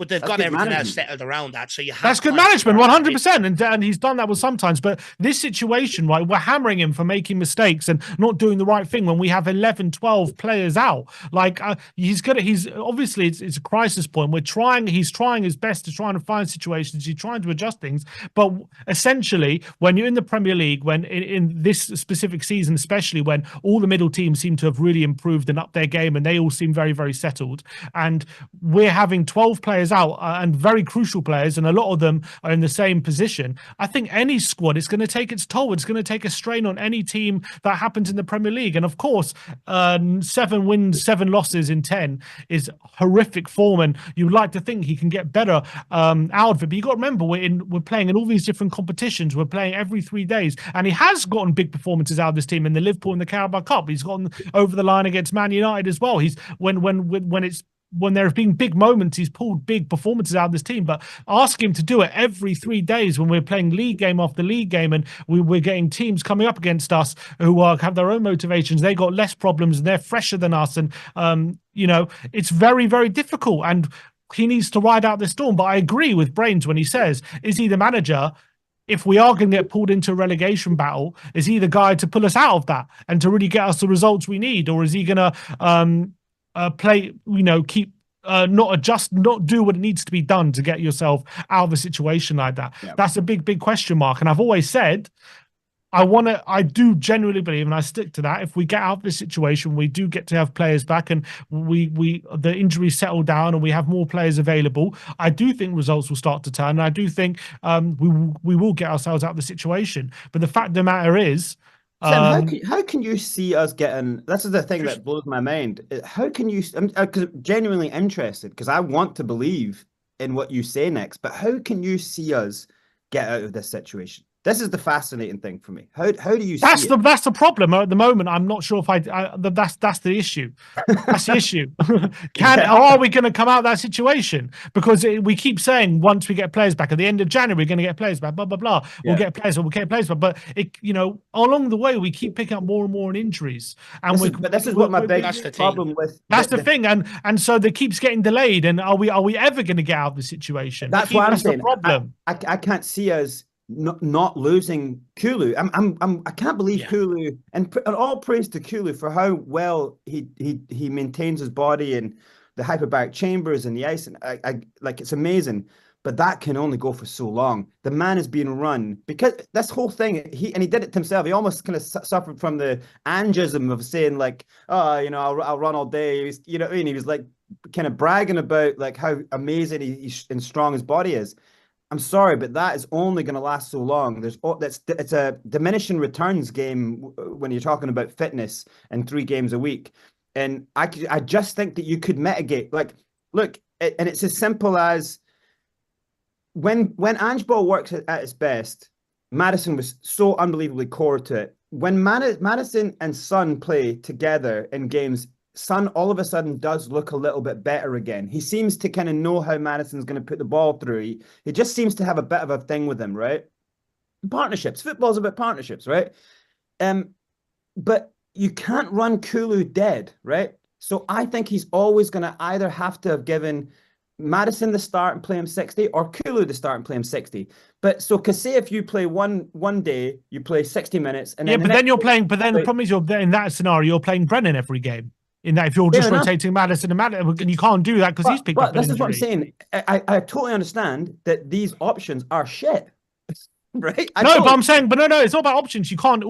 But they've got everything else settled around that. So you have that's good management, 100%. And he's done that with sometimes. But this situation, right, we're hammering him for making mistakes and not doing the right thing when we have 11, 12 players out. Like he's obviously it's a crisis point. He's trying his best to try and find situations. He's trying to adjust things. But essentially, when you're in the Premier League, when in this specific season, especially when all the middle teams seem to have really improved and upped their game and they all seem very, very settled, and we're having 12 players out and very crucial players, and a lot of them are in the same position. I think any squad is going to take its toll. It's going to take a strain on any team that happens in the Premier League. And of course, 7 wins, 7 losses in 10 is horrific form, and you'd like to think he can get better out of it. But you got to remember, we're playing in all these different competitions. We're playing every 3 days, and he has gotten big performances out of this team in the Liverpool and the Carabao Cup. He's gotten over the line against Man United as well. He's when there have been big moments, he's pulled big performances out of this team. But ask him to do it every 3 days when we're playing league game after league game, and we're getting teams coming up against us who have their own motivations. They got less problems and they're fresher than us, and it's very, very difficult. And he needs to ride out this storm. But I agree with Brains when he says, is he the manager? If we are going to get pulled into a relegation battle, is he the guy to pull us out of that and to really get us the results we need? Or is he going to play, keep not adjust, not do what it needs to be done to get yourself out of a situation like that? Yeah. That's a big, big question mark. And I've always said, I do genuinely believe, and I stick to that, if we get out of this situation, we do get to have players back, and the injuries settle down and we have more players available, I do think results will start to turn. And I do think we will get ourselves out of the situation. But the fact of the matter is, Sam, how can you see us getting? This is the thing that blows my mind. How can you? I'm genuinely interested, because I want to believe in what you say next. But how can you see us get out of this situation? This is the fascinating thing for me. How do you see it? That's the problem at the moment. I'm not sure if that's the issue. That's the issue. Are we going to come out of that situation? Because we keep saying once we get players back at the end of January, we're going to get players back. Blah blah blah. We'll get players. We'll get players back. But along the way, we keep picking up more and more injuries. And this is what my big problem with. That's the thing, and so it keeps getting delayed. And are we ever going to get out of the situation? That's what I'm saying. The problem. I can't see us not losing Kulu. I can't believe Kulu, and all praise to Kulu for how well he maintains his body and the hyperbaric chambers and the ice, and I like, it's amazing. But that can only go for so long. The man is being run because this whole thing, he did it to himself. He almost kind of suffered from the Angeism of saying like, oh, I'll run all day. You know what I mean? He was like kind of bragging about like how amazing he and strong his body is. I'm sorry, but that is only going to last so long. It's a diminishing returns game when you're talking about fitness and 3 games a week. And I just think that you could mitigate. Like, look, and it's as simple as when Ange ball works at its best, Maddison was so unbelievably core to it. When Maddison and Son play together in games, Son all of a sudden does look a little bit better again. He seems to kind of know how Maddison's going to put the ball through. He just seems to have a bit of a thing with him, right? Partnerships. Football's about partnerships, right? But you can't run Kulu dead, right? So I think he's always going to either have to have given Maddison the start and play him 60, or Kulu the start and play him 60. But so, because say if you play one day, you play 60 minutes, and then then you're playing. But then the problem is, in that scenario, you're playing Brennan every game. In that, if you're just rotating Maddison and you can't do that because he's picked up an injury. This is what I'm saying. I totally understand that these options are shit. Right? But I'm saying, no, it's not about options. You can't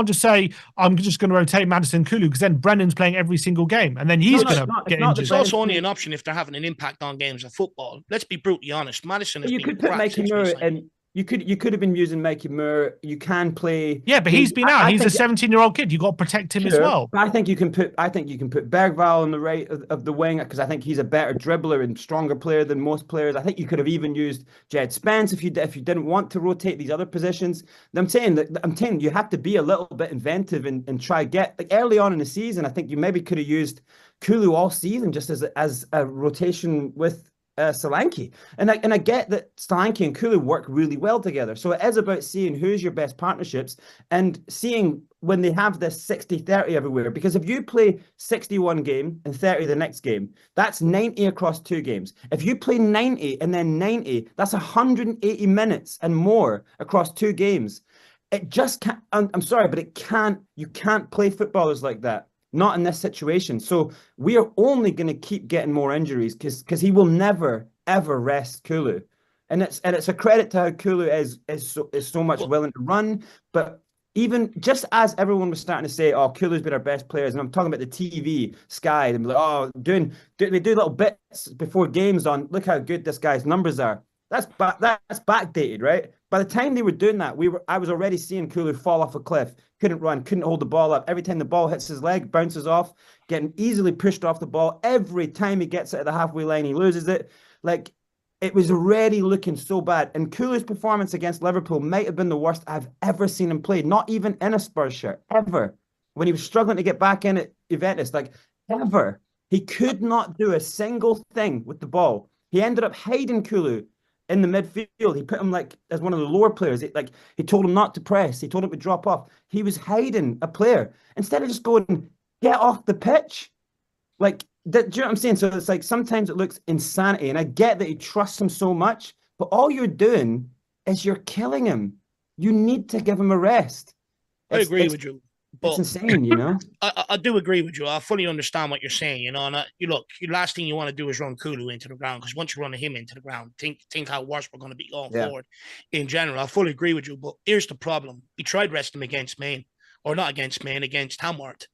just say, I'm just going to rotate Maddison Kulu, because then Brennan's playing every single game and then he's going to get injured. It's also only an option if they're having an impact on games of football. Let's be brutally honest. Maddison has you could put Mikey Moore, and you could have been using Mikey Moore. You can play. Yeah, but he's been out. He's a 17-year-old kid. You got to protect him as well. I think you can put Bergvall on the right of the wing, because I think he's a better dribbler and stronger player than most players. I think you could have even used Jed Spence if you didn't want to rotate these other positions. I'm saying you have to be a little bit inventive and try get, like, early on in the season. I think you maybe could have used Kulu all season just as a rotation with Solanke, and I get that Solanke and Kulu work really well together. So it is about seeing who's your best partnerships and seeing when they have this 60-30 everywhere. Because if you play 61 game and 30 the next game, that's 90 across 2 games. If you play 90 and then 90, that's 180 minutes and more across 2 games. It just can't. I'm sorry, but you can't play footballers like that. Not in this situation. So we are only going to keep getting more injuries because he will never ever rest Kulu, and it's a credit to how Kulu is so much willing to run. But even just as everyone was starting to say, "Oh, Kulu's been our best players," and I'm talking about the TV Sky, and like, "Oh, they do little bits before games on, look how good this guy's numbers are." That's backdated, right? By the time they were doing that, I was already seeing Kulu fall off a cliff. Couldn't run, couldn't hold the ball up. Every time the ball hits his leg, bounces off, getting easily pushed off the ball. Every time he gets it at the halfway line, he loses it. Like, it was already looking so bad. And Kulu's performance against Liverpool might have been the worst I've ever seen him play. Not even in a Spurs shirt, ever. When he was struggling to get back in at Juventus, like, ever. He could not do a single thing with the ball. He ended up hiding Kulu in the midfield. He put him like as one of the lower players. He told him not to press. He told him to drop off. He was hiding a player instead of just going, get off the pitch. Like, do you know what I'm saying? So it's like sometimes it looks insanity, and I get that he trusts him so much, but all you're doing is you're killing him. You need to give him a rest. I agree with you. But it's insane, you know. I do agree with you. I fully understand what you're saying, you know. And the last thing you want to do is run Kulu into the ground, because once you run him into the ground, think how worse we're going to be going forward. In general, I fully agree with you. But here's the problem: he tried resting him against Maine, or not against Maine, against Tamworth.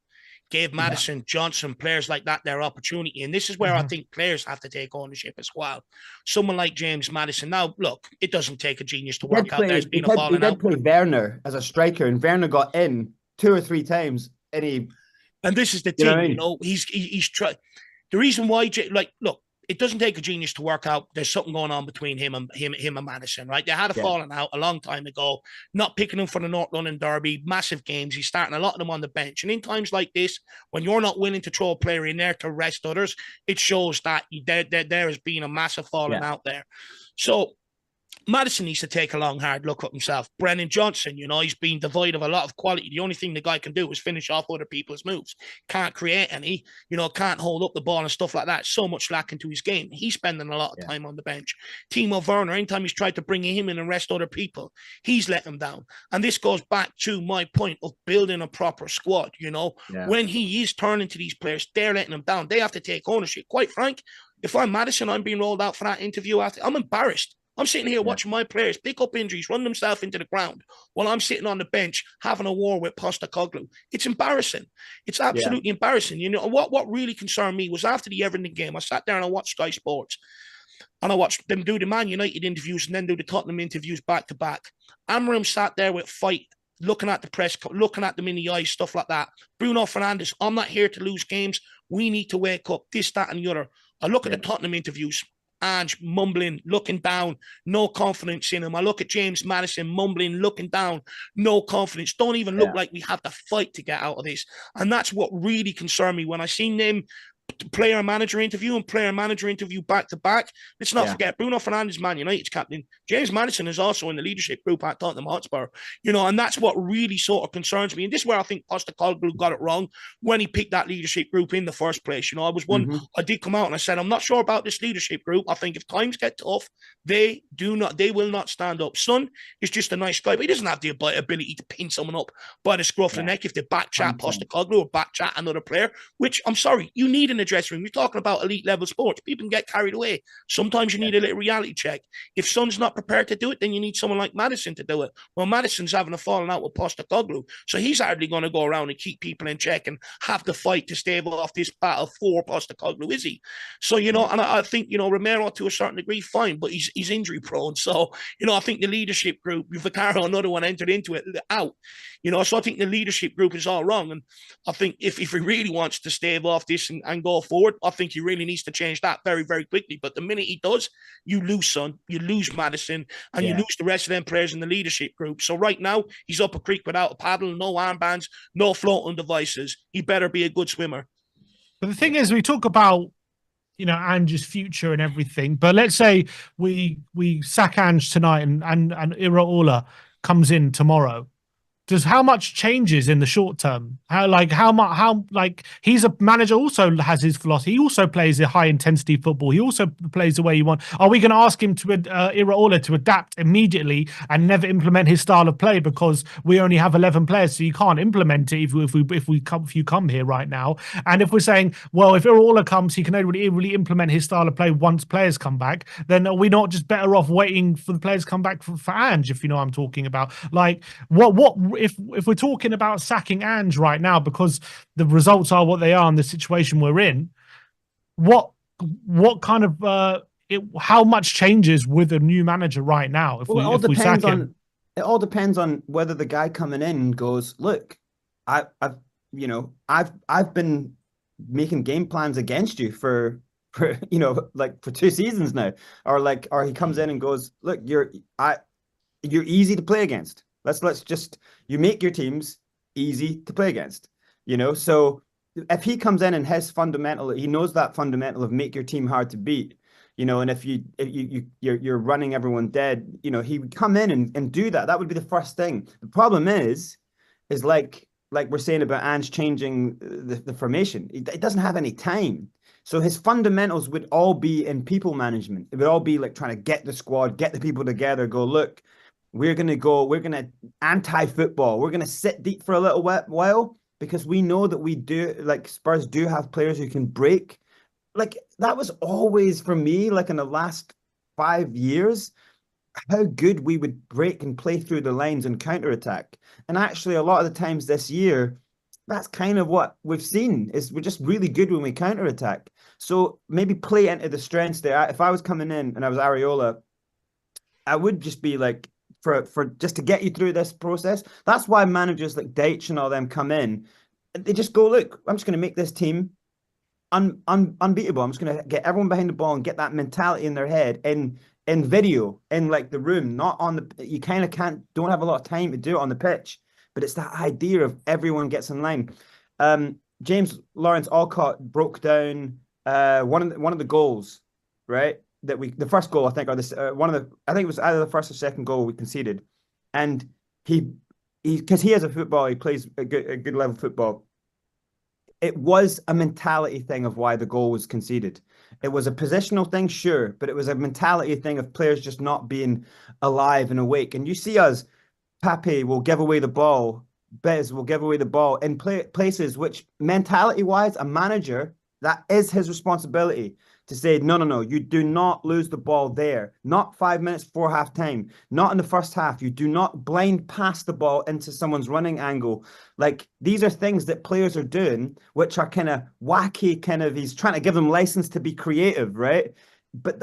Gave Maddison, Johnson, players like that their opportunity, and this is where I think players have to take ownership as well. Someone like James Maddison. Now, look, it doesn't take a genius to work out. There's been a falling out. He did play Werner as a striker, and Werner got in 2 or 3 times, and this is the thing, you know, he's trying. The reason why, look, it doesn't take a genius to work out there's something going on between him and Madison, right? They had a falling out a long time ago, not picking him for the North London Derby, massive games. He's starting a lot of them on the bench. And in times like this, when you're not willing to throw a player in there to rest others, it shows that there has been a massive falling out there. So Madison needs to take a long, hard look at himself. Brennan Johnson, he's been devoid of a lot of quality. The only thing the guy can do is finish off other people's moves. Can't create any, can't hold up the ball and stuff like that. So much lacking to his game. He's spending a lot of time on the bench. Timo Werner, anytime he's tried to bring him in and rest other people, he's let him down. And this goes back to my point of building a proper squad. When he is turning to these players, they're letting him down. They have to take ownership. Quite frank, if I'm Madison, I'm being rolled out for that interview after. I'm embarrassed. I'm sitting here watching my players pick up injuries, run themselves into the ground while I'm sitting on the bench having a war with Postecoglou. It's embarrassing. It's absolutely embarrassing. What really concerned me was after the Everton game, I sat there and I watched Sky Sports and I watched them do the Man United interviews and then do the Tottenham interviews back to back. Amram sat there with fight, looking at the press, looking at them in the eyes, stuff like that. Bruno Fernandes, I'm not here to lose games. We need to wake up, this, that, and the other. I look at the Tottenham interviews. Ange mumbling, looking down, no confidence in him. I look at James Maddison mumbling, looking down, no confidence. Don't even look like we have to fight to get out of this. And that's what really concerned me when I seen them player manager interview and player manager interview back to back. Let's not forget Bruno Fernandes, Man United's captain. James Maddison is also in the leadership group at Tottenham Hotspur. And that's what really sort of concerns me. And this is where I think Postecoglou got it wrong when he picked that leadership group in the first place. I was one. I did come out and I said, I'm not sure about this leadership group. I think if times get tough, they will not stand up. Son is just a nice guy, but he doesn't have the ability to pin someone up by the scruff of the neck if they back chat Postecoglou or back chat another player. Which I'm sorry, you need an dressing room. You're talking about elite level sports. People can get carried away. Sometimes you need a little reality check. If Son's not prepared to do it, then you need someone like Maddison to do it. Well, Maddison's having a falling out with Postecoglou, so he's hardly going to go around and keep people in check and have to fight to stave off this battle for Postecoglou, is he? So, and I think, Romero to a certain degree, fine, but he's injury prone. So, I think the leadership group, Vicario, another one entered into it out. So I think the leadership group is all wrong. And I think if he really wants to stave off this and go forward, I think he really needs to change that very, very quickly. But the minute he does, you lose Son, you lose Maddison, and you lose the rest of them players in the leadership group. So right now, he's up a creek without a paddle, no armbands, no floating devices. He better be a good swimmer. But the thing is, we talk about, Ange's future and everything. But let's say we sack Ange tonight and Iraola comes in tomorrow. How much changes in the short term? How he's a manager, also has his philosophy. He also plays a high intensity football. He also plays the way you want. Are we going to ask him to Iraola to adapt immediately and never implement his style of play because we only have 11 players, so you can't implement it if you come here right now? And if we're saying, well, if Iraola comes, he can only really implement his style of play once players come back, then are we not just better off waiting for the players to come back for Ange, if you know what I'm talking about? Like, what if we're talking about sacking Ange right now because the results are what they are and the situation we're in, what kind of how much changes with a new manager right now if we sack him? It all depends on whether the guy coming in goes, look, I've been making game plans against you for 2 seasons now, or he comes in and goes, look, you're easy to play against. Let's just, you make your teams easy to play against, so if he comes in and he knows that fundamental of make your team hard to beat, and if you're running everyone dead, he would come in and do that. That would be the first thing. The problem is like we're saying about Ange changing the formation. It doesn't have any time. So his fundamentals would all be in people management. It would all be like trying to get the squad, get the people together, go, look, we're going to anti-football. We're going to sit deep for a little while because we know that Spurs do have players who can break. Like, that was always, for me, like in the last 5 years, how good we would break and play through the lines and counterattack. And actually, a lot of the times this year, that's kind of what we've seen, is we're just really good when we counterattack. So maybe play into the strengths there. If I was coming in and I was Areola, I would just be like, for just to get you through this process. That's why managers like Deitch and all them come in. They just go, look, I'm just going to make this team unbeatable. I'm just going to get everyone behind the ball and get that mentality in their head in video, in like the room, not on the, you kind of don't have a lot of time to do it on the pitch, but it's that idea of everyone gets in line. James Lawrence Alcott broke down one of the goals, right? The first goal, I think, or this I think it was either the first or second goal we conceded, and he because he has a football, he plays a good level football. It was a mentality thing of why the goal was conceded. It was a positional thing, sure, but it was a mentality thing of players just not being alive and awake. And you see us, Pape will give away the ball, Bez will give away the ball in places which mentality-wise, a manager, that is his responsibility to say, no, you do not lose the ball there. Not 5 minutes before half-time. Not in the first half. You do not blind pass the ball into someone's running angle. Like, these are things that players are doing, which are kind of wacky, he's trying to give them license to be creative, right? But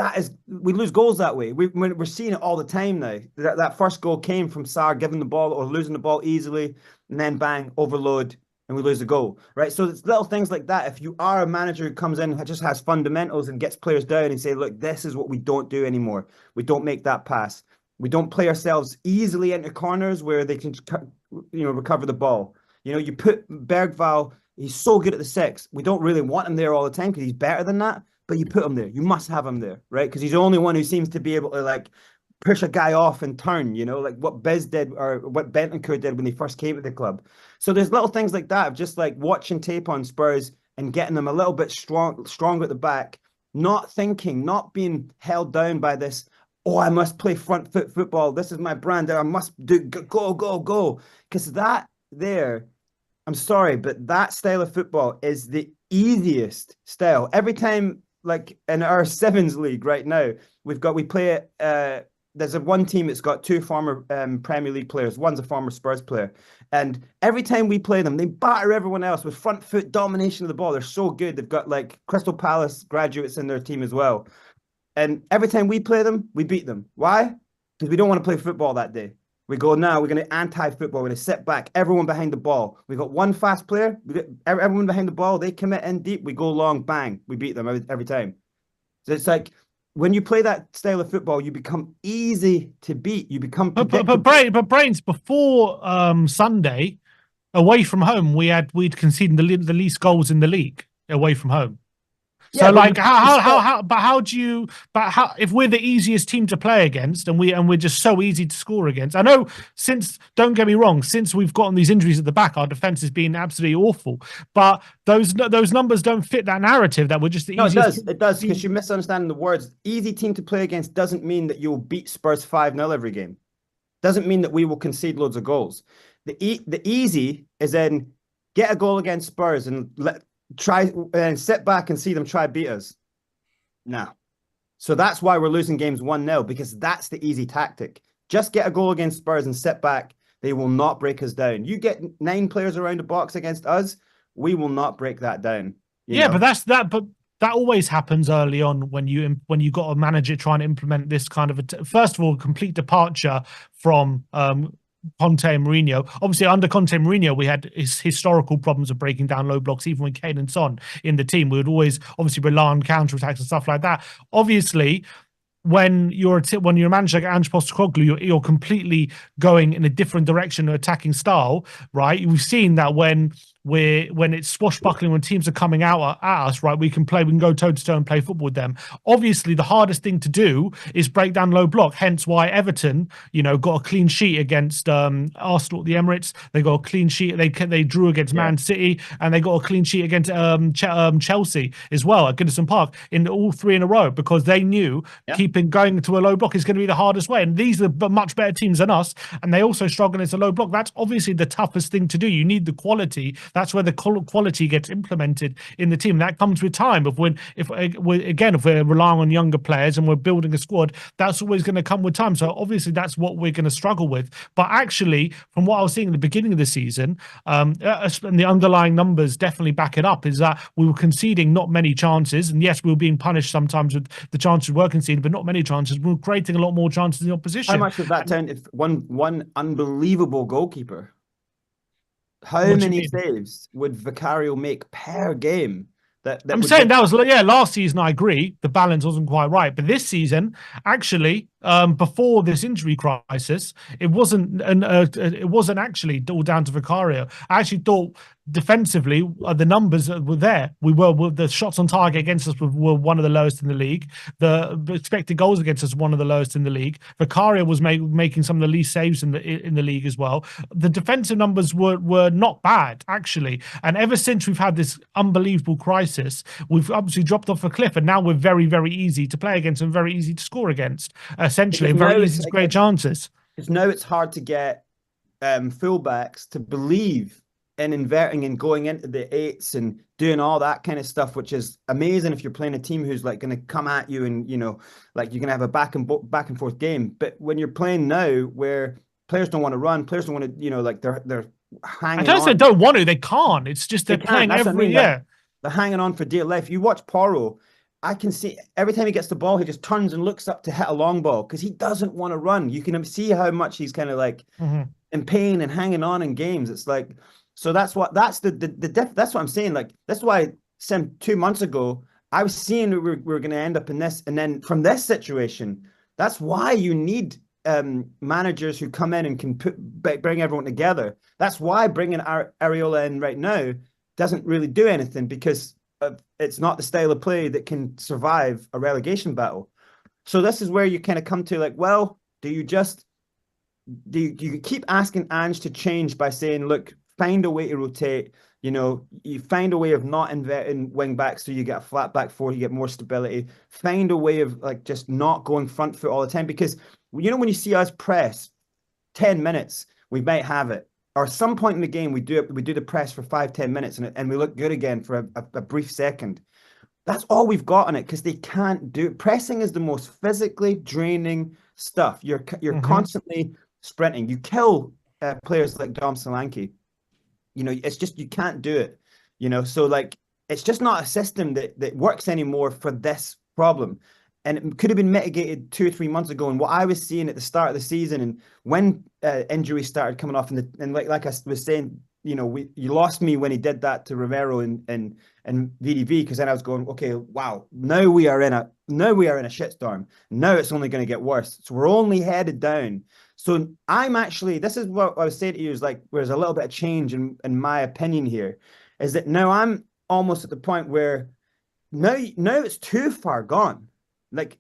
we lose goals that way. We're seeing it all the time now. That first goal came from Sarr giving the ball or losing the ball easily, and then bang, overload, and we lose the goal, right? So it's little things like that. If you are a manager who comes in, just has fundamentals and gets players down and say, look, this is what we don't do anymore. We don't make that pass. We don't play ourselves easily into corners where they can, recover the ball. You put Bergvall, he's so good at the six. We don't really want him there all the time because he's better than that, but you put him there. You must have him there, right? Because he's the only one who seems to be able to, like, push a guy off and turn, like what Bez did or what Bentancur did when he first came to the club. So there's little things like that of just like watching tape on Spurs and getting them a little bit stronger at the back, not thinking, not being held down by this, I must play front foot football. This is my brand. I must do go. Because that there, I'm sorry, but that style of football is the easiest style. Every time, like in our Sevens league right now, we play there's one team that's got two former Premier League players. One's a former Spurs player. And every time we play them, they batter everyone else with front foot domination of the ball. They're so good. They've got like Crystal Palace graduates in their team as well. And every time we play them, we beat them. Why? Because we don't want to play football that day. We go, now we're going to anti-football. We're going to sit back, everyone behind the ball. We got one fast player. We got everyone behind the ball. They commit in deep. We go long, bang. We beat them every time. So it's like, when you play that style of football, you become easy to beat. You become but Brains, before Sunday, away from home, we'd conceded the least goals in the league away from home. So yeah, like how if we're the easiest team to play against and we're just so easy to score against? I know, don't get me wrong, since we've gotten these injuries at the back, our defense has been absolutely awful. But those numbers don't fit that narrative that we're just the easiest. It does, because you're misunderstanding the words. Easy team to play against doesn't mean that you'll beat Spurs 5-0 every game. Doesn't mean that we will concede loads of goals. The easy is then get a goal against Spurs and try and sit back and see them try beat us. No. So that's why we're losing games 1-0, because that's the easy tactic. Just get a goal against Spurs and sit back. They will not break us down. You get 9 players around the box against us, we will not break that down. Yeah, but that always happens early on when you got a manager trying to implement this kind of first of all, complete departure from Conte and Mourinho. Obviously, under Conte and Mourinho, we had historical problems of breaking down low blocks. Even when Kane and Son in the team, we would always obviously rely on counter-attacks and stuff like that. Obviously, when you're a manager like Ange Postecoglou, you're completely going in a different direction, attacking style, right? We've seen that when it's swashbuckling, when teams are coming out at us, right, we can go toe to toe and play football with them. Obviously, the hardest thing to do is break down low block. Hence why Everton, got a clean sheet against Arsenal at the Emirates. They got a clean sheet. They drew against Man City, and they got a clean sheet against Chelsea as well at Goodison Park in all 3 in a row, because they knew keeping going to a low block is going to be the hardest way. And these are much better teams than us, and they also struggle against a low block. That's obviously the toughest thing to do. You need the quality. That's where the quality gets implemented in the team. That comes with time. If we're relying on younger players and we're building a squad, that's always going to come with time. So obviously that's what we're going to struggle with. But actually, from what I was seeing at the beginning of the season, and the underlying numbers definitely back it up, is that we were conceding not many chances. And yes, we were being punished sometimes with the chances we were conceding, but not many chances. We were creating a lot more chances in the opposition. How much of that time if one unbelievable goalkeeper? How many saves would Vicario make per game I'm saying that was, yeah, last season, I agree. The balance wasn't quite right. But this season, actually, before this injury crisis, it wasn't actually all down to Vicario. I actually thought defensively, the numbers were there. The shots on target against us were one of the lowest in the league. The expected goals against us one of the lowest in the league. Vicario was making some of the least saves in the league as well. The defensive numbers were not bad, actually. And ever since we've had this unbelievable crisis, we've obviously dropped off a cliff, and now we're very, very easy to play against and very easy to score against, essentially, and very easy to create chances. Because now it's hard to get fullbacks to believe in inverting and going into the eights and doing all that kind of stuff, which is amazing if you're playing a team who's like going to come at you and, you know, like you're going to have a back and forth game. But when you're playing now where players don't want to run, players don't want to, you know, like they're hanging on. I don't say don't want to, they can't. It's just they're playing every year. They're hanging on for dear life. You watch Porro, I can see every time he gets the ball, he just turns and looks up to hit a long ball because he doesn't want to run. You can see how much he's kind of like in pain and hanging on in games. It's like, so that's what I'm saying. Like, that's why 2 months ago, I was seeing we were going to end up in this. And then from this situation, that's why you need managers who come in and can bring everyone together. That's why bringing Areola in right now doesn't really do anything, because it's not the style of play that can survive a relegation battle. So this is where you kind of come to like, well, do you keep asking Ange to change by saying, look, find a way to rotate, you know, you find a way of not inverting wing backs so you get a flat back four, you get more stability, find a way of like just not going front foot all the time, because, you know, when you see us press 10 minutes, we might have it. Or some point in the game, we do the press for 5-10 minutes and we look good again for a brief second. That's all we've got on it, because they can't do it. Pressing is the most physically draining stuff. You're constantly sprinting. You kill players like Dom Solanke. You know, it's just, you can't do it. You know, so like, it's just not a system that works anymore for this problem. And it could have been mitigated 2 or 3 months ago. And what I was seeing at the start of the season, and when injuries started coming off, and like I was saying, you know, you lost me when he did that to Romero and VDV, because then I was going, okay, wow, now we are in a shitstorm. Now it's only going to get worse. So we're only headed down. So I'm actually, this is what I was saying to you, is like, there's a little bit of change in my opinion here, is that now I'm almost at the point where now it's too far gone. Like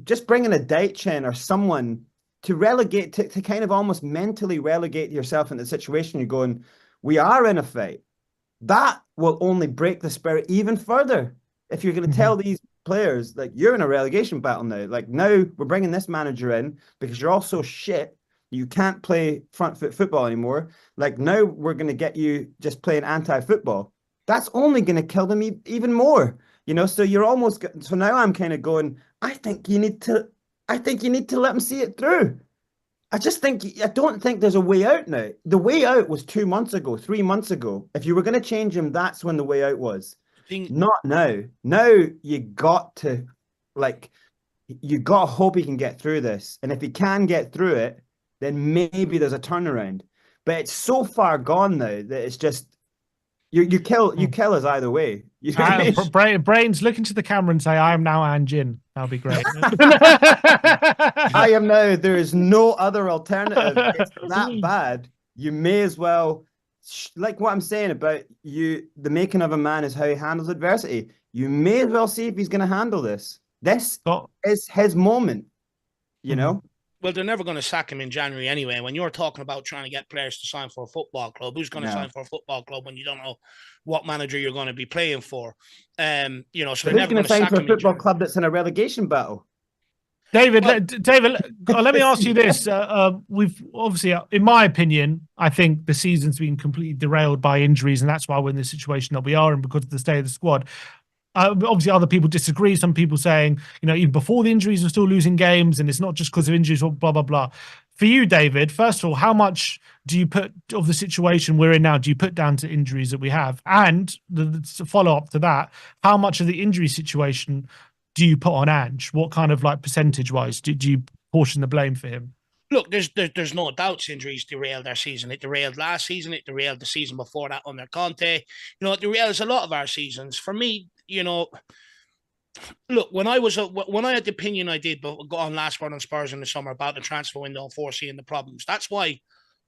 just bringing a Deitchen or someone to relegate, to kind of almost mentally relegate yourself into the situation you're going, we are in a fight. That will only break the spirit even further. If you're going to tell these players, like, you're in a relegation battle now. Like, now we're bringing this manager in because you're all so shit, you can't play front foot football anymore. Like, now we're going to get you just playing anti-football. That's only going to kill them even more. You know, so you're almost, so now I'm kind of going, I think you need to let them see it through. I don't think there's a way out now. The way out was 2 months ago, 3 months ago. If you were going to change him, that's when the way out was. Not now. Now you got to hope he can get through this. And if he can get through it, then maybe there's a turnaround. But it's so far gone now that it's just, you kill us either way. You know what I mean? Brains, look into the camera and say, I am now Ange. That'll be great. I am now. There is no other alternative. It's that bad. You may as well, like what I'm saying about the making of a man is how he handles adversity. You may as well see if he's going to handle this. This is his moment, you know? Well, they're never going to sack him in January anyway. When you're talking about trying to get players to sign for a football club, who's going to sign for a football club when you don't know what manager you're going to be playing for? You know, so they're never going to sign sack for a him football club that's in a relegation battle. David, let me ask you this. We've obviously, in my opinion, I think the season's been completely derailed by injuries, and that's why we're in the situation that we are in because of the state of the squad. Obviously, other people disagree. Some people saying, you know, even before the injuries, we're still losing games, and it's not just because of injuries or blah, blah, blah. For you, David, first of all, how much do you put of the situation we're in now, do you put down to injuries that we have? And the follow-up to that, how much of the injury situation do you put on Ange? What kind of, like, percentage-wise do you portion the blame for him? Look, there's no doubts injuries derailed their season. It derailed last season. It derailed the season before that under Conte. You know, it derails a lot of our seasons. For me, you know, look, when I had the opinion I did, but go on last word on Spurs in the summer about the transfer window and foreseeing the problems. That's why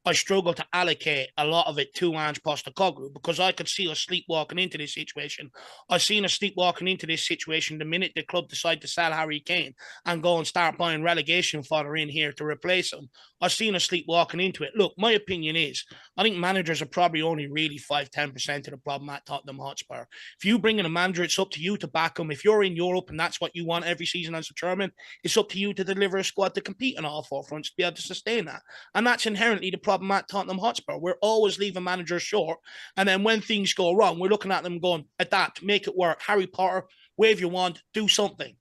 I struggle to allocate a lot of it to Ange Postecoglou, because I could see us sleepwalking into this situation. I've seen us sleepwalking into this situation the minute the club decide to sell Harry Kane and go and start buying relegation fodder in here to replace him. I've seen us sleepwalking into it. Look, my opinion is, I think managers are probably only really 5-10% of the problem at Tottenham Hotspur. If you bring in a manager, it's up to you to back him. If you're in Europe and that's what you want every season as a chairman, it's up to you to deliver a squad to compete on all four fronts to be able to sustain that. And that's inherently the problem at Tottenham Hotspur. We're always leaving managers short. And then when things go wrong, we're looking at them going, adapt, make it work. Harry Potter, wave your wand, do something.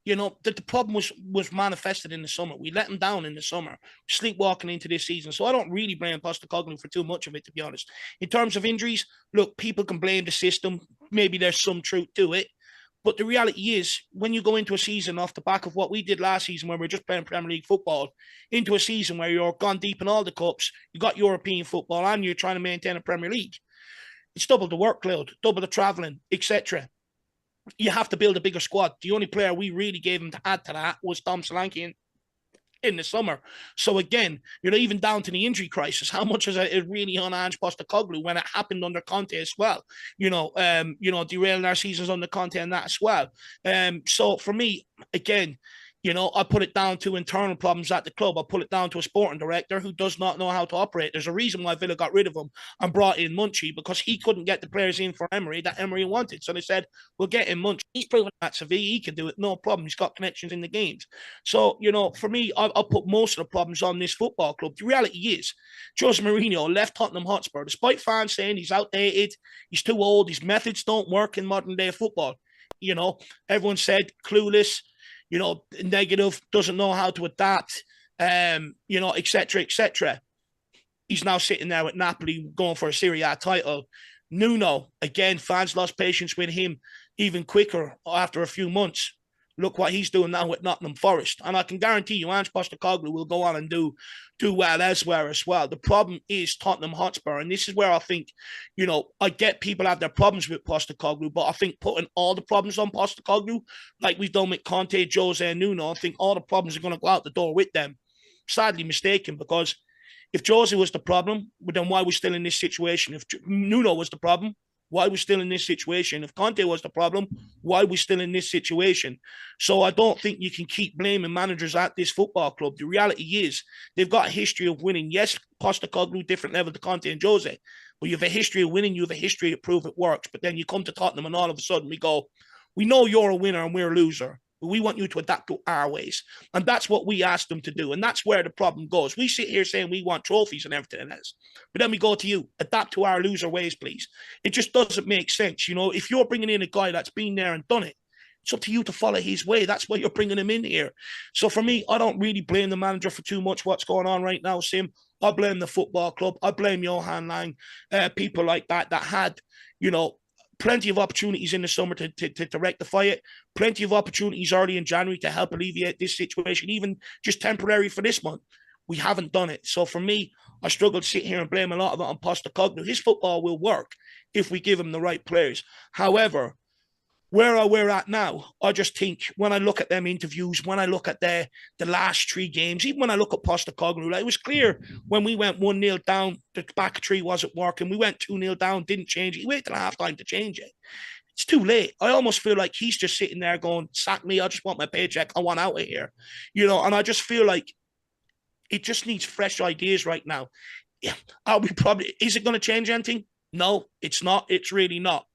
You know, the problem was manifested in the summer. We let him down in the summer, sleepwalking into this season. So I don't really blame Postecoglou for too much of it, to be honest. In terms of injuries, look, people can blame the system. Maybe there's some truth to it. But the reality is, when you go into a season off the back of what we did last season, where we're just playing Premier League football, into a season where you're gone deep in all the cups, you got European football, and you're trying to maintain a Premier League, it's double the workload, double the travelling, etc. You have to build a bigger squad. The only player we really gave him to add to that was Tom Solanke in the summer. So again, you know, even down to the injury crisis, how much is it really on Ange Postecoglou when it happened under Conte as well? You know, derailing our seasons under Conte and that as well. So for me, again, you know, I put it down to internal problems at the club. I put it down to a sporting director who does not know how to operate. There's a reason why Villa got rid of him and brought in Munchie, because he couldn't get the players in for Emery that Emery wanted. So they said, we'll get in Munchie. He's proven at Sevilla. He can do it. No problem. He's got connections in the games. So, you know, for me, I'll put most of the problems on this football club. The reality is, Jose Mourinho left Tottenham Hotspur, despite fans saying he's outdated, he's too old, his methods don't work in modern day football. You know, everyone said clueless, you know, negative, doesn't know how to adapt, you know, etc., etc. He's now sitting there with Napoli going for a Serie A title. Nuno, again, fans lost patience with him even quicker after a few months. Look what he's doing now with Nottingham Forest. And I can guarantee you, Ange Postecoglou will go on and do well elsewhere as well. The problem is Tottenham Hotspur. And this is where I think, you know, I get people have their problems with Postecoglou, but I think putting all the problems on Postecoglou, like we've done with Conte, Jose, and Nuno, I think all the problems are going to go out the door with them. Sadly mistaken, because if Jose was the problem, then why are we still in this situation? If Nuno was the problem, why are we still in this situation? If Conte was the problem, why are we still in this situation? So I don't think you can keep blaming managers at this football club. The reality is they've got a history of winning. Yes, Postecoglou, different level to Conte and Jose, but you have a history of winning. You have a history to prove it works. But then you come to Tottenham and all of a sudden we go, we know you're a winner and we're a loser. But we want you to adapt to our ways. And that's what we asked them to do. And that's where the problem goes. We sit here saying we want trophies and everything else. But then we go to you, adapt to our loser ways, please. It just doesn't make sense. You know, if you're bringing in a guy that's been there and done it, it's up to you to follow his way. That's why you're bringing him in here. So for me, I don't really blame the manager for too much what's going on right now, Sim. I blame the football club. I blame Johan Lang, people like that had, you know, plenty of opportunities in the summer to rectify it. Plenty of opportunities early in January to help alleviate this situation, even just temporary for this month. We haven't done it. So for me, I struggle to sit here and blame a lot of it on Postecoglou. His football will work if we give him the right players. However, where we're at now, I just think when I look at them interviews, when I look at the last three games, even when I look at Postecoglou, like it was clear when we went 1-0 down, the back three wasn't working. We went 2-0 down, didn't change it. He waited till halftime to change it. It's too late. I almost feel like he's just sitting there going, sack me, I just want my paycheck, I want out of here. You know, and I just feel like it just needs fresh ideas right now. Yeah, is it going to change anything? No, it's not. It's really not.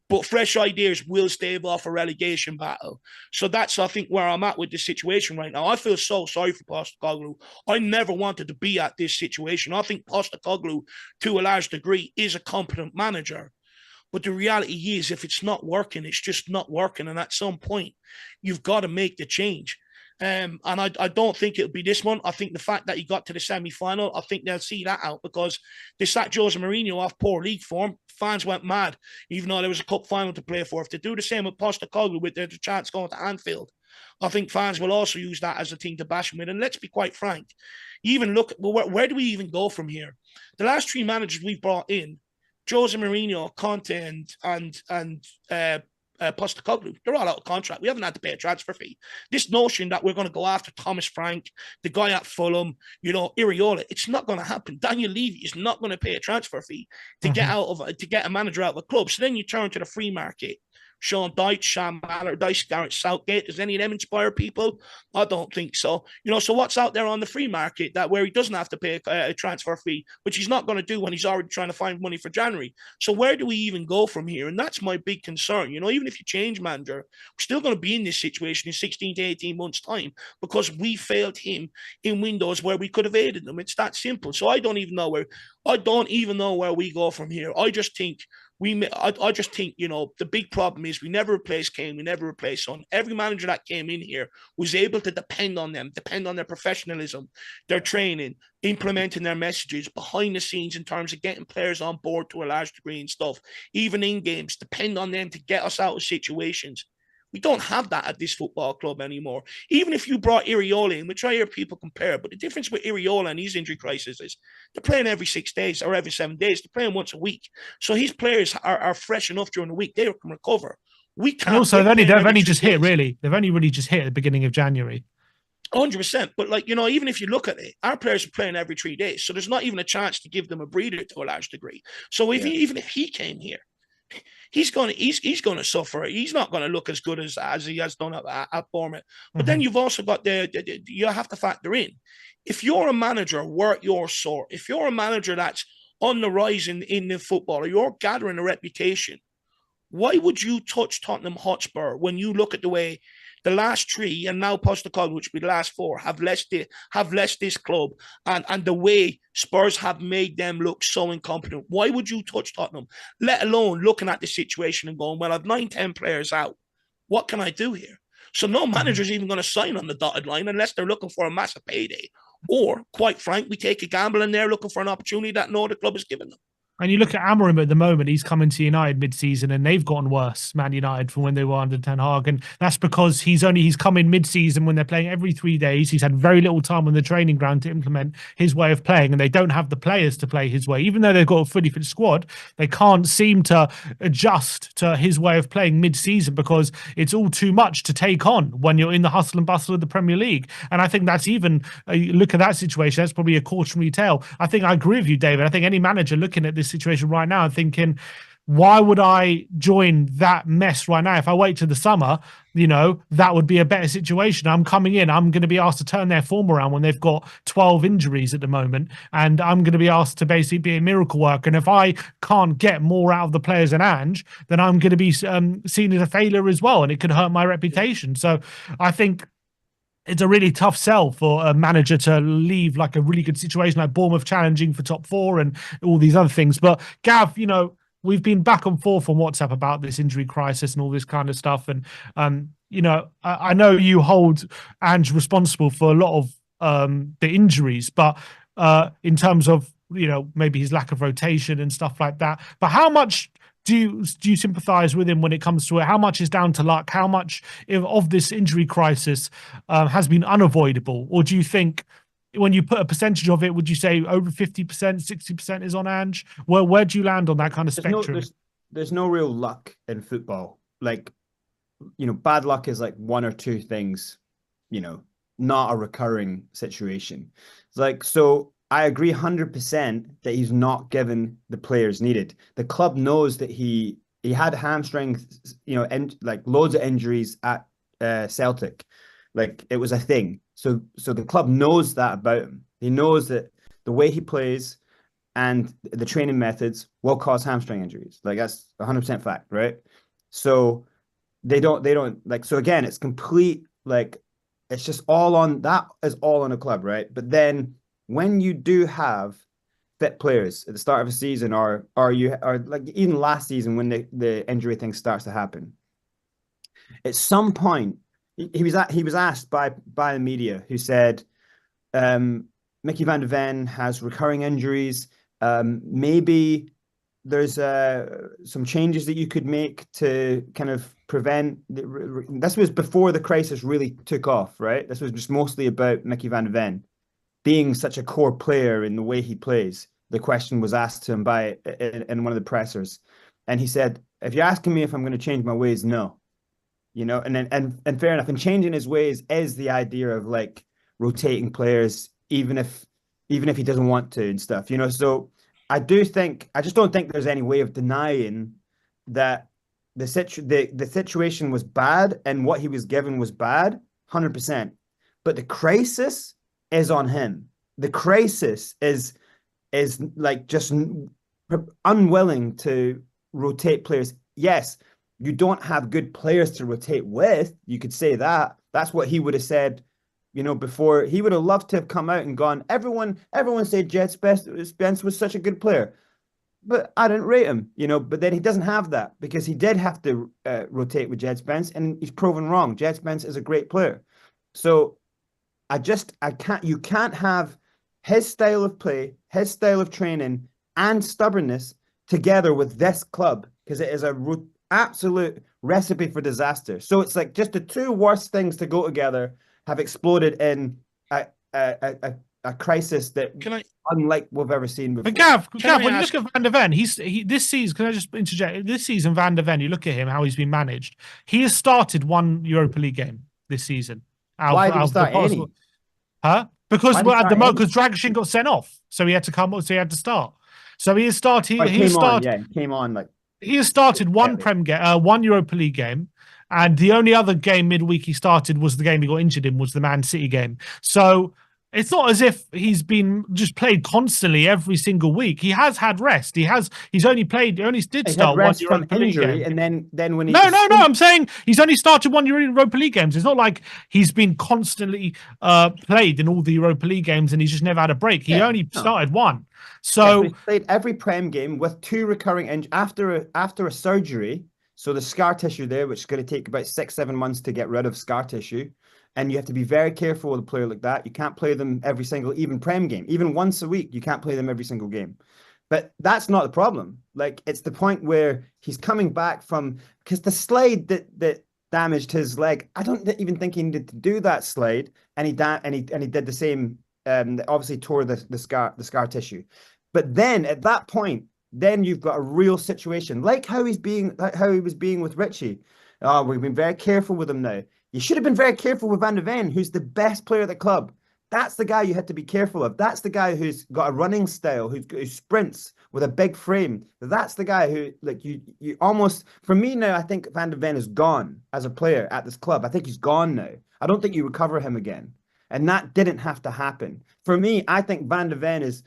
But fresh ideas will stave off a relegation battle. So that's, I think, where I'm at with this situation right now. I feel so sorry for Postecoglou. I never wanted to be at this situation. I think Postecoglou, to a large degree, is a competent manager. But the reality is, if it's not working, it's just not working. And at some point, you've got to make the change. And I don't think it'll be this one. I think the fact that he got to the semi-final, I think they'll see that out because they sacked Jose Mourinho off poor league form. Fans went mad, even though there was a cup final to play for. If they do the same with Postecoglou with their chance going to Anfield, I think fans will also use that as a thing to bash him with. And let's be quite frank, even look, well, where do we even go from here? The last three managers we've brought in, Jose Mourinho, Conte, and Postecoglou, they're all out of contract. We haven't had to pay a transfer fee. This notion that we're going to go after Thomas Frank, the guy at Fulham, Iriola, it's not going to happen. Daniel Levy is not going to pay a transfer fee to get a manager out of a club. So then you turn to the free market. Sean Dyche, Sam Allardyce, Gareth Southgate. Does any of them inspire people? I don't think so. So what's out there on the free market that where he doesn't have to pay a transfer fee, which he's not going to do when he's already trying to find money for January. So where do we even go from here? And that's my big concern. Even if you change manager, we're still going to be in this situation in 16 to 18 months' time because we failed him in windows where we could have aided them. It's that simple. So I don't even know where we go from here. I just think the big problem is we never replaced Kane, we never replaced Son. Every manager that came in here was able to depend on their professionalism, their training, implementing their messages behind the scenes in terms of getting players on board to a large degree and stuff. Even in games, depend on them to get us out of situations. We don't have that at this football club anymore. Even if you brought Iriola in, which I hear people compare, but the difference with Iriola and his injury crisis is they're playing every 6 days or every 7 days. They're playing once a week. So his players are fresh enough during the week. They can recover. We can't. And also, they've only just hit, really. They've only really just hit at the beginning of January. 100%. But even if you look at it, our players are playing every 3 days. So there's not even a chance to give them a breather to a large degree. So even if he came here, he's going to suffer. He's not going to look as good as he has done at Bournemouth. But then you've also got you have to factor in, if you're a manager worth your sort, if you're a manager that's on the rise in the football, or you're gathering a reputation, why would you touch Tottenham Hotspur when you look at the way the last three, and now Postecoglou, which will be the last four, have left this club, and the way Spurs have made them look so incompetent? Why would you touch Tottenham? Let alone looking at the situation and going, well, I've 9-10 players out. What can I do here? So no manager's even going to sign on the dotted line unless they're looking for a massive payday. Or, quite frank, we take a gamble and they're looking for an opportunity that no other club has given them. And you look at Amorim at the moment, he's coming to United mid-season and they've gotten worse, Man United, from when they were under Ten Hag. And that's because he's come in mid-season when they're playing every 3 days. He's had very little time on the training ground to implement his way of playing, and they don't have the players to play his way. Even though they've got a fully fit squad, they can't seem to adjust to his way of playing mid-season because it's all too much to take on when you're in the hustle and bustle of the Premier League. And I think that's even, look at that situation, that's probably a cautionary tale. I think I agree with you, David. I think any manager looking at this situation right now and thinking, why would I join that mess right now? If I wait till the summer, that would be a better situation. I'm coming in, I'm going to be asked to turn their form around when they've got 12 injuries at the moment, and I'm going to be asked to basically be a miracle worker. And if I can't get more out of the players than Ange, then I'm going to be seen as a failure as well, and it could hurt my reputation. So I think it's a really tough sell for a manager to leave like a really good situation like Bournemouth challenging for top four and all these other things. But Gav, we've been back and forth on WhatsApp about this injury crisis and all this kind of stuff. And, I know you hold Ange responsible for a lot of the injuries, but in terms of, maybe his lack of rotation and stuff like that. But how much do you sympathise with him when it comes to it? How much is down to luck? How much of this injury crisis has been unavoidable? Or do you think, when you put a percentage of it, would you say over 50%, 60% is on Ange? Where do you land on that kind of spectrum? There's no real luck in football. Like, bad luck is like one or two things, not a recurring situation. It's like, so I agree 100% that he's not given the players needed. The club knows that he had hamstring, and like loads of injuries at Celtic. Like, it was a thing. So the club knows that about him. He knows that the way he plays and the training methods will cause hamstring injuries. Like, that's 100% fact, right? So they don't like, so again, it's complete, like, it's just all on, that is all on a club, right? But then when you do have fit players at the start of a season, or like even last season when the injury thing starts to happen, at some point he was asked by the media, who said, Mickey van de Ven has recurring injuries. Maybe there's some changes that you could make to kind of prevent. This was before the crisis really took off, right? This was just mostly about Mickey van de Ven being such a core player in the way he plays. The question was asked to him by in one of the pressers, and he said, "If you're asking me if I'm going to change my ways, no." You know, and fair enough. And changing his ways is the idea of like rotating players, even if he doesn't want to and stuff. You know, so I just don't think there's any way of denying that the situation was bad and what he was given was bad, 100%. But the crisis is on him. The crisis is like just unwilling to rotate players. Yes, you don't have good players to rotate with. You could say that. That's what he would have said, you know, before. He would have loved to have come out and gone, everyone said Jet Spence was such a good player, but I didn't rate him, you know. But then he doesn't have that because he did have to rotate with Jet Spence, and he's proven wrong. Jet Spence is a great player. So you can't have his style of play, his style of training, and stubbornness together with this club, because it is a absolute recipe for disaster. So it's like just the two worst things to go together have exploded in a crisis that unlike we've ever seen before. But Gav, when you look at Van de Ven, this season, can I just interject? This season, Van de Ven, you look at him, how he's been managed. He has started one Europa League game this season. Why did he start any? Huh? Because at the moment, because Dragusin got sent off, so he had to come. So he had to start. So he has started. He came on like he has started one one Europa League game, and the only other game midweek he started was the game he got injured in, was the Man City game. So it's not as if he's been just played constantly every single week. He has had rest. He's only did start one Europa League game. And then when he I'm saying he's only started one Europa League games. It's not like he's been constantly played in all the Europa League games and he's just never had a break. He only started one. So he played every Prem game with two recurring injuries after a surgery. So the scar tissue there, which is going to take about 6-7 months to get rid of scar tissue. And you have to be very careful with a player like that. You can't play them every single, even Prem game, even once a week. You can't play them every single game. But that's not the problem. Like, it's the point where he's coming back from, because the slide that damaged his leg, I don't even think he needed to do that slide. And he did the same. Obviously tore the scar tissue. But then at that point, then you've got a real situation, like how he was being with Richie. Oh, we've been very careful with him now. You should have been very careful with Van de Ven, who's the best player at the club. That's the guy you had to be careful of. That's the guy who's got a running style, who sprints with a big frame. That's the guy who, like, you almost, for me now, I think Van de Ven is gone as a player at this club. I think he's gone now. I don't think you recover him again. And that didn't have to happen. For me, I think Van de Ven is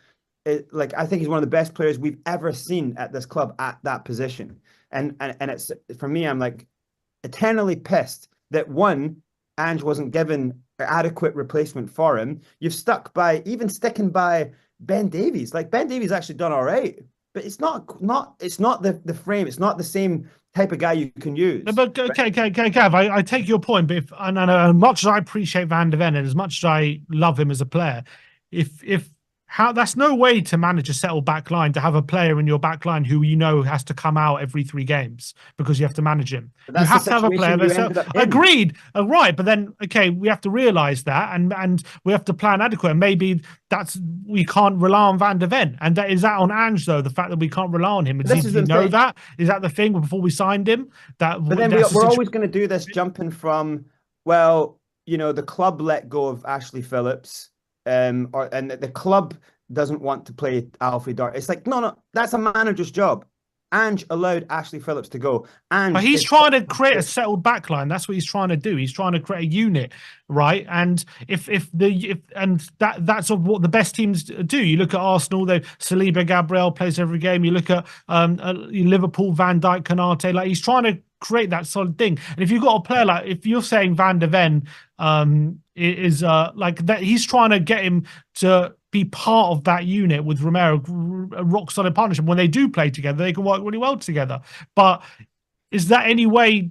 like, I think he's one of the best players we've ever seen at this club at that position. And it's, for me, I'm like eternally pissed that Ange wasn't given an adequate replacement for him. You've sticking by Ben Davies. Like, Ben Davies actually done all right, but it's not the frame. It's not the same type of guy you can use. But okay, Gav, I take your point. But and as much as I appreciate Van de Ven and as much as I love him as a player, that's no way to manage a settled back line, to have a player in your back line who you know has to come out every 3 games because you have to manage him. You have to have a player agreed, right? But then, okay, we have to realise that, and we have to plan adequate. And maybe we can't rely on Van de Ven, and is that on Ange though? The fact that we can't rely on him, does he know that? Is that the thing before we signed him? But then we're always going to do this jumping from, well, you know, the club let go of Ashley Phillips. And the club doesn't want to play Alfie Dart. It's like, no, that's a manager's job. Ange allowed Ashley Phillips to go. But he's trying to create a settled backline. That's what he's trying to do. He's trying to create a unit, right? And that's what the best teams do. You look at Arsenal, Saliba, Gabriel plays every game. You look at Liverpool, Van Dijk, Konate. Like, he's trying to create that solid thing. And if you've got a player like, if you're saying Van de Ven is like that, he's trying to get him to be part of that unit with Romero, a rock solid partnership. When they do play together, they can work really well together. But is that any way?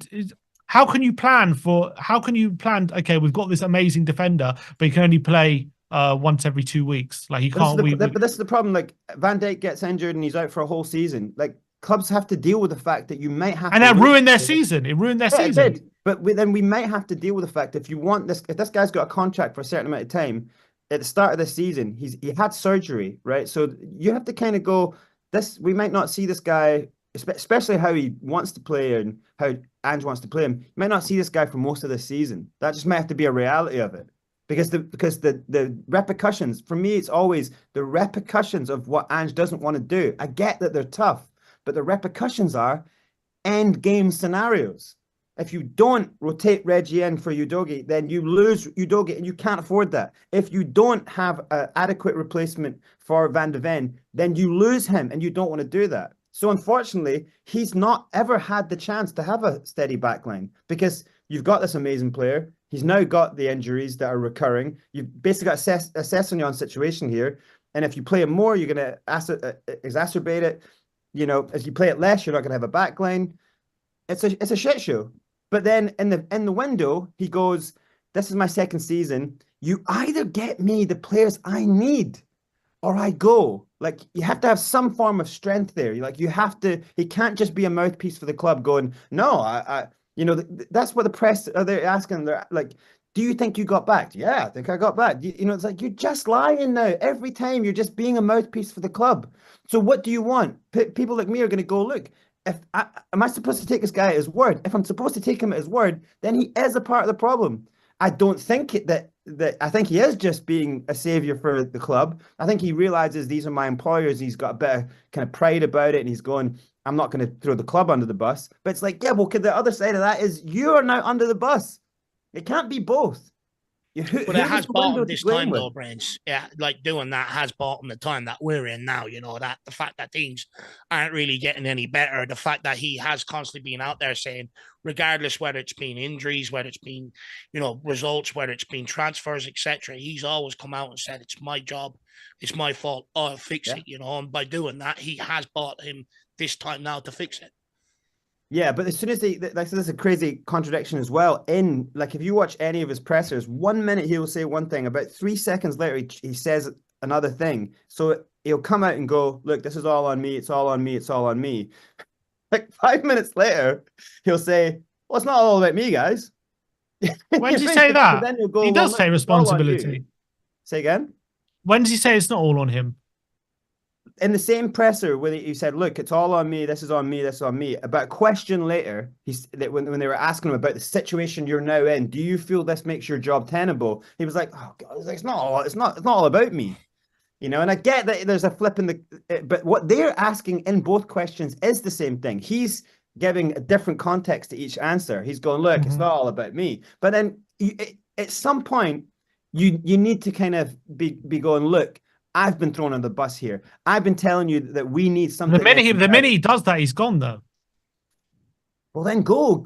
How can you plan? Okay, we've got this amazing defender, but he can only play once every 2 weeks. Like he But this is can't. but this is the problem. Like Van Dijk gets injured and he's out for a whole season. Like clubs have to deal with the fact that you might have And to that lose ruined their players. season. It ruined their Yeah, it season. did. But then we might have to deal with the fact if you want this, if this guy's got a contract for a certain amount of time at the start of the season, he had surgery, right? So you have to kind of go, this, we might not see this guy, especially how he wants to play and how Ange wants to play him. You might not see this guy for most of the season. That just might have to be a reality of it. Because the repercussions, for me, it's always the repercussions of what Ange doesn't want to do. I get that they're tough, but the repercussions are end game scenarios. If you don't rotate Reggie in for Udogie, then you lose Udogie and you can't afford that. If you don't have an adequate replacement for Van de Ven, then you lose him and you don't want to do that. So unfortunately, he's not ever had the chance to have a steady backline because you've got this amazing player. He's now got the injuries that are recurring. You've basically got assess on your own situation here. And if you play him more, you're going to exacerbate it. You know, as you play it less, you're not going to have a backline. It's a shit show. But then in the window, he goes, "This is my second season. You either get me the players I need, or I go." Like you have to have some form of strength there. You have to. He can't just be a mouthpiece for the club, going, "No, that's what the press are they asking. They're like, do you think you got back? Yeah, I think I got back. It's like you're just lying now. Every time you're just being a mouthpiece for the club. So what do you want? People like me are going to go, look, am I supposed to take this guy at his word? If I'm supposed to take him at his word, then he is a part of the problem. I don't think that I think he is just being a savior for the club. I think he realizes these are my employers. He's got a bit of kind of pride about it, and he's going, I'm not going to throw the club under the bus. But it's like, yeah, well, the other side of that is you are now under the bus. It can't be both. But it has bought him this time, though, Brains. Yeah, like doing that has bought him the time that we're in now. You know, that the fact that teams aren't really getting any better, the fact that he has constantly been out there saying, regardless whether it's been injuries, whether it's been, results, whether it's been transfers, etc., he's always come out and said, it's my job, it's my fault, I'll fix it, and by doing that, he has bought him this time now to fix it. Yeah, but as soon as this is a crazy contradiction as well. If you watch any of his pressers, 1 minute he'll say one thing, about 3 seconds later he says another thing. So he'll come out and go, look, this is all on me, it's all on me, it's all on me. Like 5 minutes later, he'll say, well, it's not all about me, guys. When does he say that? Then he'll go, he does say responsibility. Say again? When does he say it's not all on him? In the same presser, where he said, look, it's all on me, this is on me, this is on me. About a question later, when they were asking him about the situation you're now in, do you feel this makes your job tenable? He was like, oh God, it's not all about me. And I get that there's a flip in but what they're asking in both questions is the same thing. He's giving a different context to each answer. He's going, look, it's not all about me. But then at some point, you need to kind of be going, look, I've been thrown on the bus here. I've been telling you that we need something. The minute he does that, he's gone though. Well, then go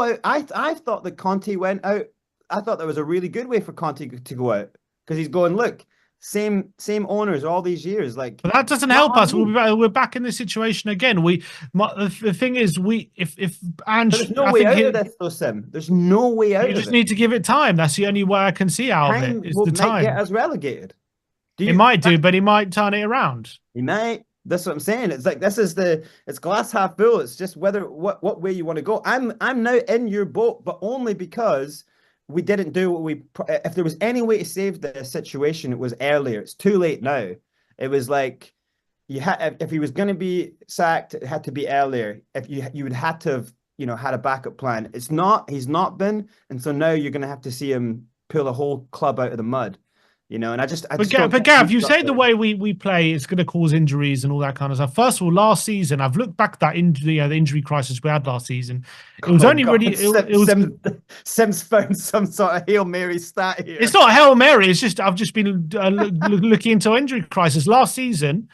out. I thought that Conte went out. I thought that was a really good way for Conte to go out because he's going, look, same owners all these years. Like, but that doesn't help us. We're back in this situation again. The thing is, if Ange, there's no way out of this, though, Sim. There's no way out. You just need to give it time. That's the only way I can see out of it. Is the time get us relegated. It might do, but he might turn it around. He might. That's what I'm saying. It's like it's glass half full. It's just what way you want to go. I'm now in your boat, but only because we didn't do what if there was any way to save the situation, it was earlier. It's too late now. It was like if he was going to be sacked, it had to be earlier. If you would have to have had a backup plan. He's not been, and so now you're going to have to see him pull the whole club out of the mud. And but Gav, you say the way we play is going to cause injuries and all that kind of stuff. First of all, last season, I've looked back at that injury, the injury crisis we had last season. It was Sim's found some sort of Hail Mary stat here. It's not a Hail Mary. It's just I've just been looking into injury crisis last season.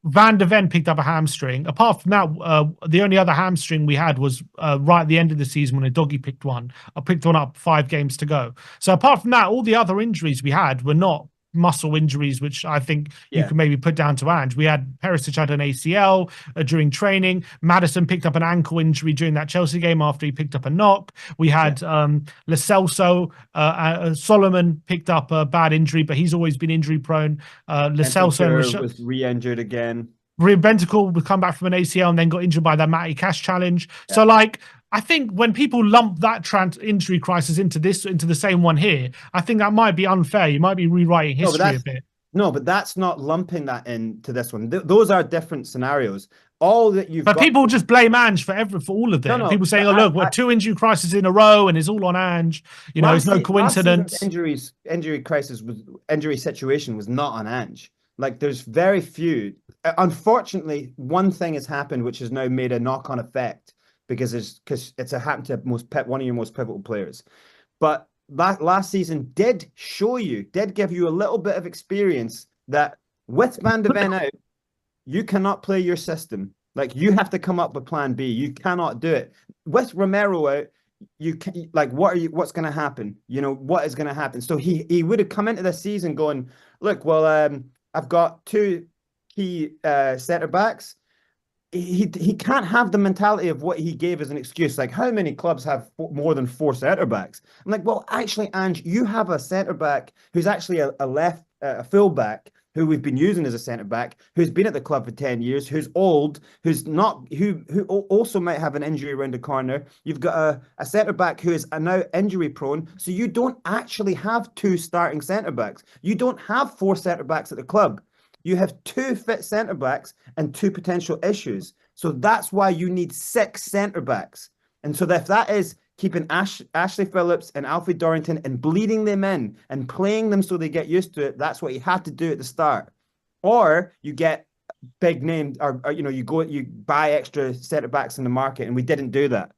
Van de Ven picked up a hamstring. Apart from that, the only other hamstring we had was right at the end of the season when a doggy picked one. I picked one up 5 games to go. So apart from that, all the other injuries we had were not muscle injuries, which I think you Yeah. can maybe put down to Ange. We had Perisic had an ACL during training. Maddison picked up an ankle injury during that Chelsea game after he picked up a knock. We had Lo Celso, Solomon picked up a bad injury, but he's always been injury prone. Lo Celso was re-injured again. Bentancur would come back from an ACL and then got injured by that Matty Cash challenge. Yeah. So, like, I think when people lump that injury crisis into the same one here, I think that might be unfair. You might be rewriting history a bit. No, but that's not lumping that into this one. Those are different scenarios. All that you've but people just blame Ange for all of them. People saying, "Oh, look, we're 2 injury crises in a row, and it's all on Ange." You know, it's no coincidence. Injury situation was not on Ange. Like, there's very few. Unfortunately, one thing has happened which has now made a knock-on effect because it's happened to one of your most pivotal players. But that last season did give you a little bit of experience that with Van de Ven out, you cannot play your system. Like, you have to come up with plan B. You cannot do it. With Romero out, you can, like, what's going to happen? You know, what is going to happen? So he would have come into this season going, look, well, I've got 2 key centre backs. He can't have the mentality of what he gave as an excuse. Like, how many clubs have more than 4 centre backs? I'm like, well, actually, Ange, you have a centre back who's actually a full back who we've been using as a centre back, who's been at the club for 10 years, who's old, who also might have an injury around the corner. You've got a centre back who is now injury prone. So you don't actually have 2 starting centre backs. You don't have 4 centre backs at the club. You have 2 fit centre backs and 2 potential issues. So that's why you need 6 centre backs. And so if that is keeping Ashley Phillips and Alfie Dorrington and bleeding them in and playing them so they get used to it, that's what you had to do at the start. Or you get big names, or you buy extra centre backs in the market, and we didn't do that.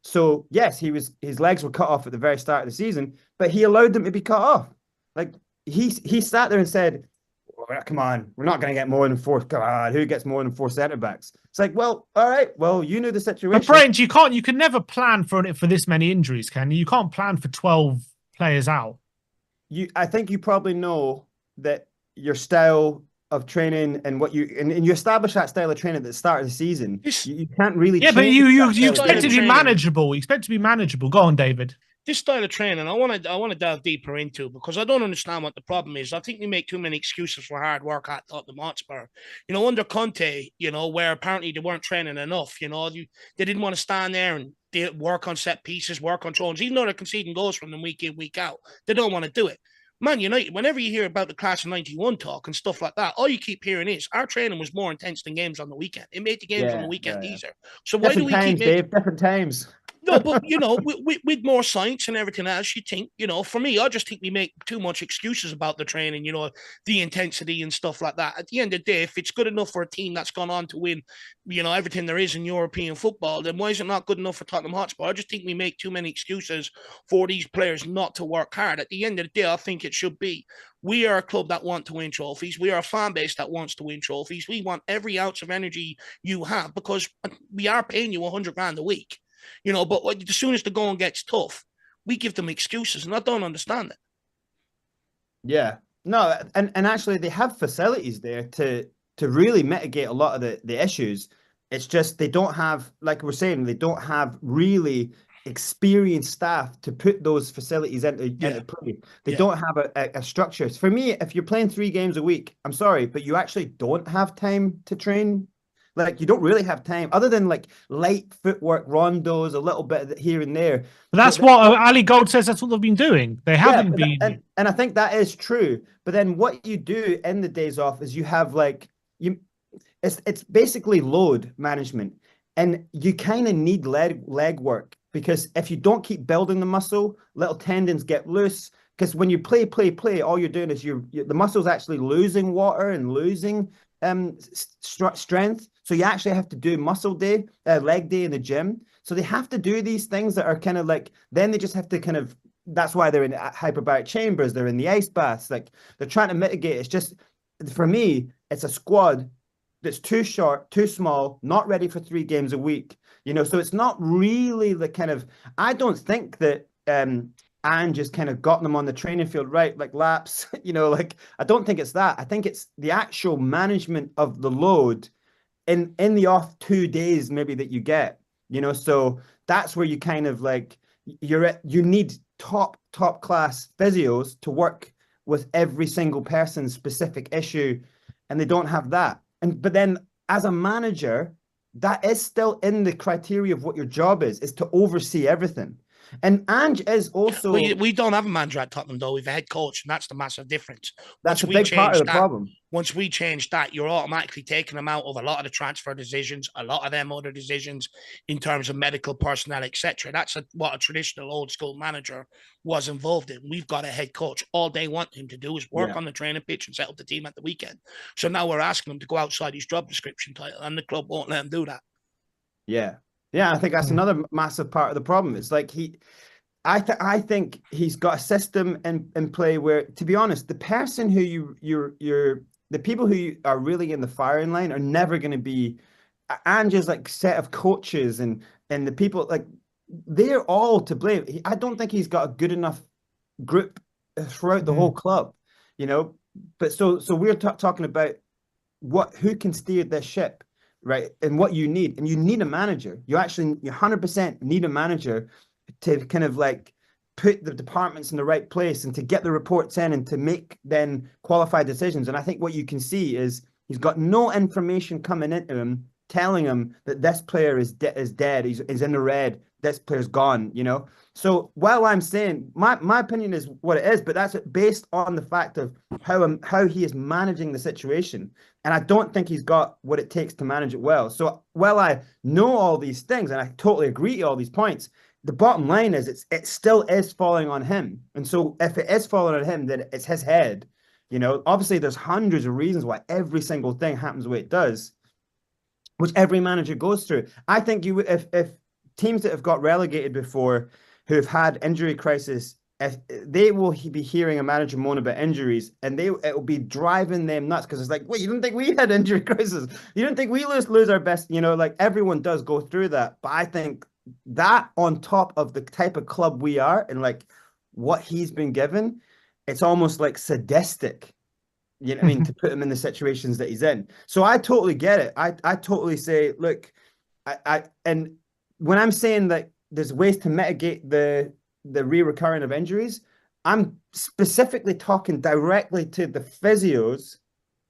So yes, his legs were cut off at the very start of the season, but he allowed them to be cut off. Like, he sat there and said, come on, we're not going to get more than 4. God, who gets more than 4 centre backs? It's like, well, all right, well, you knew the situation. But Brent, you can never plan for this many injuries, can you? You can't plan for 12 players out. I think you probably know that your style of training and what you establish that style of training at the start of the season. You can't really. Yeah, but you expect it to be manageable. You expect it to be manageable. Go on, David. This style of training, I want to delve deeper into, because I don't understand what the problem is. I think we make too many excuses for hard work at Tottenham Hotspur. You know, under Conte, you know, where apparently they weren't training enough. You know, they didn't want to stand there and work on set pieces, work on throws, even though they're conceding goals from them week in, week out. They don't want to do it. Man United, whenever you hear about the class of 91 talk and stuff like that, all you keep hearing is our training was more intense than games on the weekend. It made the games on the weekend easier. So why do we keep making different times? No, but, you know, with more science and everything else, you think, you know, for me, I just think we make too much excuses about the training, you know, the intensity and stuff like that. At the end of the day, if it's good enough for a team that's gone on to win, you know, everything there is in European football, then why is it not good enough for Tottenham Hotspur? I just think we make too many excuses for these players not to work hard. At the end of the day, I think it should be, we are a club that want to win trophies. We are a fan base that wants to win trophies. We want every ounce of energy you have, because we are paying you 100 grand a week. You know, but as soon as the going gets tough, we give them excuses, and I don't understand it. Yeah, no, and actually they have facilities there to really mitigate a lot of the issues. It's just they don't have, like we're saying, they don't have really experienced staff to put those facilities into play. They don't have a structure. For me, if you're playing 3 games a week, I'm sorry, but you actually don't have time to train. Like, you don't really have time other than like light footwork, rondos, a little bit here and there. But that's what Ali Gold says. That's what they've been doing. They haven't been. And I think that is true. But then what you do in the days off is you have like, it's basically load management. And you kind of need leg work, because if you don't keep building the muscle, little tendons get loose. Because when you play, all you're doing is the muscle's actually losing water and losing strength. So you actually have to do leg day in the gym. So they have to do these things that are kind of like, then they just have to kind of, that's why they're in hyperbaric chambers. They're in the ice baths. Like, they're trying to mitigate. It's just, for me, it's a squad that's too short, too small, not ready for 3 games a week. You know, so it's not really the kind of, I don't think that Ange just kind of got them on the training field, right? Like laps, like I don't think it's that. I think it's the actual management of the load in the off 2 days maybe that you get, so that's where you kind of like you need top class physios to work with every single person's specific issue, and they don't have that. But then as a manager, that is still in the criteria of what your job is to oversee everything. And Ange is also we don't have a manager at Tottenham though. We've a head coach, and that's the massive difference. That's a big part of the problem. Once we change that, you're automatically taking them out of a lot of the transfer decisions, a lot of them other decisions in terms of medical personnel, etc. That's what a traditional old school manager was involved in. We've got a head coach. All they want him to do is work on the training pitch and set up the team at the weekend. So now we're asking him to go outside his job description title, and the club won't let him do that. Yeah. I think that's another massive part of the problem. It's like I think he's got a system in play where, to be honest, the person who the people who are really in the firing line are never going to be Ange's like set of coaches and the people, like they're all to blame. I don't think he's got a good enough group throughout the whole club, But so we're talking about who can steer this ship, right? And what you need, and you need a manager. You 100% need a manager to kind of like put the departments in the right place and to get the reports in and to make then qualified decisions. And I think what you can see is he's got no information coming into him telling him that this player is dead, he's in the red, this player's gone, So while I'm saying my opinion is what it is, but that's based on the fact of how he is managing the situation. And I don't think he's got what it takes to manage it well. So while I know all these things, and I totally agree to all these points, the bottom line is it still is falling on him. And so if it is falling on him, then it's his head. Obviously there's hundreds of reasons why every single thing happens the way it does, which every manager goes through. I think if teams that have got relegated before, who have had injury crisis, if they will be hearing a manager moan about injuries, and it will be driving them nuts because it's like, wait, you didn't think we had injury crisis? You didn't think we lose our best? Like everyone does go through that. But I think that on top of the type of club we are and like what he's been given, it's almost like sadistic. You know what I mean? To put him in the situations that he's in. So I totally get it. I totally say, look, and when I'm saying that there's ways to mitigate the re-recurring of injuries, I'm specifically talking directly to the physios,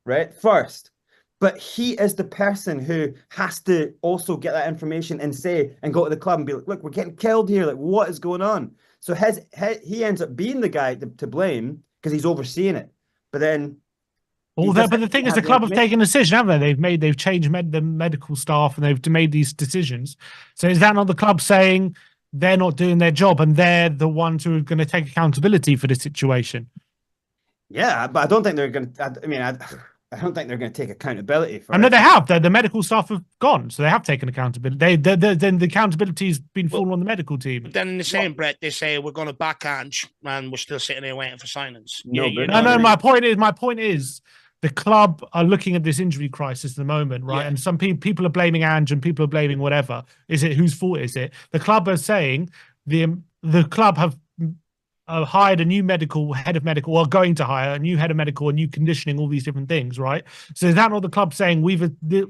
right? First. But he is the person who has to also get that information and go to the club and be like, look, we're getting killed here. Like, what is going on? So he ends up being the guy to blame because he's overseeing it. But then but the thing is, the club have taken a decision, haven't they? They've changed the medical staff and they've made these decisions. So is that not the club saying they're not doing their job and they're the ones who are going to take accountability for this situation? Yeah, but I don't think they're going to. I mean, I don't think they're going to take accountability for it. No, they have. The medical staff have gone, so they have taken accountability. Then the accountability's been fallen on the medical team. But then in the same breath, they say we're going to back Ange, and we're still sitting there waiting for signings. No, my point is, the club are looking at this injury crisis at the moment, right? Yeah. And some people are blaming Ange, and people are blaming whatever. Is it whose fault is it? The club are saying the club have hired a new head of medical, or going to hire a new head of medical, a new conditioning, all these different things, right? So is that not the club saying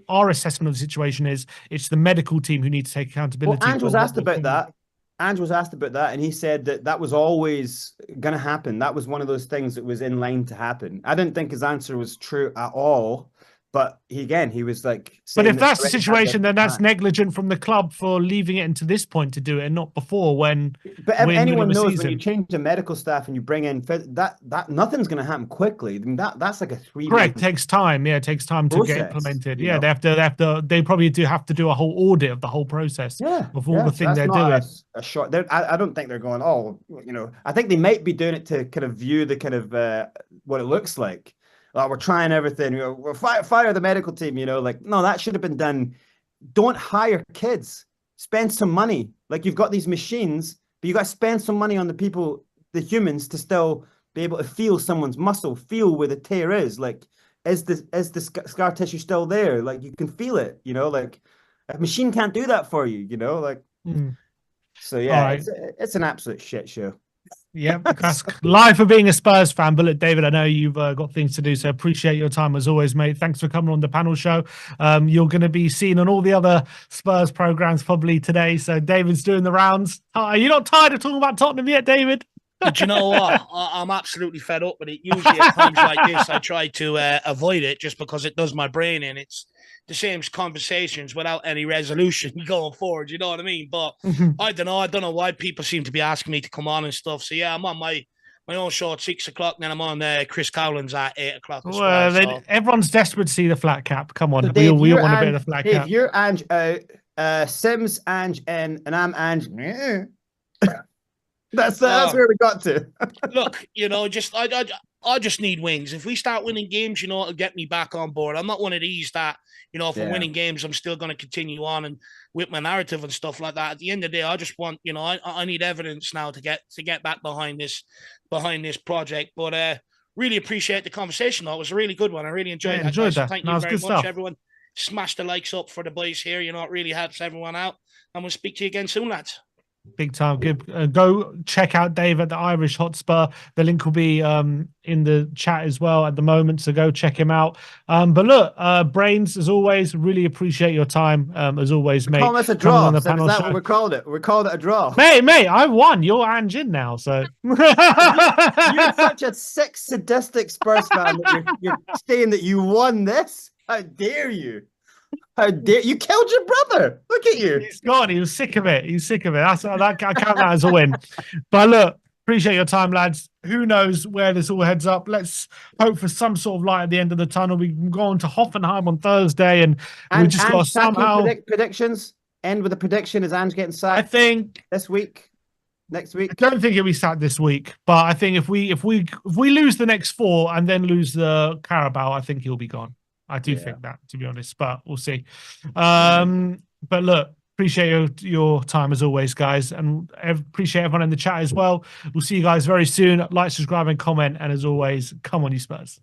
our assessment of the situation is it's the medical team who need to take accountability? Well, Ange was asked about that. Ange was asked about that, and he said that was always going to happen. That was one of those things that was in line to happen. I didn't think his answer was true at all. But he was like... But if that's the situation, then that's negligent from the club for leaving it until this point to do it and not before when... But anyone knows when you change the medical staff and you bring in... That nothing's going to happen quickly. I mean, that's like a 3 Correct. It takes time. Yeah, it takes time to get implemented. Yeah, they probably do have to do a whole audit of the whole process of all the things they're doing. A short... I don't think they're going, I think they might be doing it to kind of view the kind of what it looks like. We're trying everything. We're fire the medical team. No, that should have been done. Don't hire kids. Spend some money. Like, you've got these machines, but you got to spend some money on the people, the humans, to still be able to feel someone's muscle, feel where the tear is. Like, is the scar tissue still there? Like, you can feel it. Like a machine can't do that for you. So yeah, right. It's an absolute shit show. Yep, that's life of being a Spurs fan. But look, David, I know you've got things to do, so appreciate your time as always, mate. Thanks for coming on the panel show. You're going to be seen on all the other Spurs programs probably today. So David's doing the rounds. Are you not tired of talking about Tottenham yet, David? But you know what? I'm absolutely fed up with it. Usually at times like this, I try to avoid it just because it does my brain in. It's the same conversations without any resolution going forward. You know what I mean? But I don't know. I don't know why people seem to be asking me to come on and stuff. So yeah, I'm on my own show at 6 o'clock. And then I'm on Chris Cowland's at 8 o'clock as well. So. Everyone's desperate to see the flat cap. Come on, So Dave, we all want a bit of the flat cap. You're Ange out, Sims Ange in, and I'm Ange. That's where we got to. Look, you know, I just need wins. If we start winning games, you know, it'll get me back on board. I'm not one of these that, you know, if we're winning games, I'm still going to continue on and with my narrative and stuff like that. At the end of the day, I just want, you know, I need evidence now to get back behind this project. But really appreciate the conversation. Though. It was a really good one. I really enjoyed that. Enjoyed that. Thank you very much, everyone. Smash the likes up for the boys here. You know, it really helps everyone out. And we'll speak to you again soon, lads. Big time. Good. Go check out Dave at the Irish Hotspur. The link will be in the chat as well at the moment, so go check him out. But look, Brains, as always, really appreciate your time. As always, mate. Call us a draw. On the panel is that what we called it? We called it a draw. Mate, I won. You're Ange in now, so you're such a sick, sadistic Spurs fan that you're saying that you won this. How dare you? How dare you? Killed your brother. Look at you. He's gone. He was sick of it. He's sick of it. I count that as a win. But look, appreciate your time, lads. Who knows where this all heads up? Let's hope for some sort of light at the end of the tunnel. We can go on to Hoffenheim on Thursday, and we just got to somehow predictions. End with a prediction. Is Ange getting sacked? I think this week, next week. I don't think he'll be sacked this week, but I think if we lose the next 4 and then lose the Carabao, I think he'll be gone. I do think that, to be honest, but we'll see. But look, appreciate your time as always, guys, and appreciate everyone in the chat as well. We'll see you guys very soon. Like, subscribe, and comment. And as always, come on, you Spurs.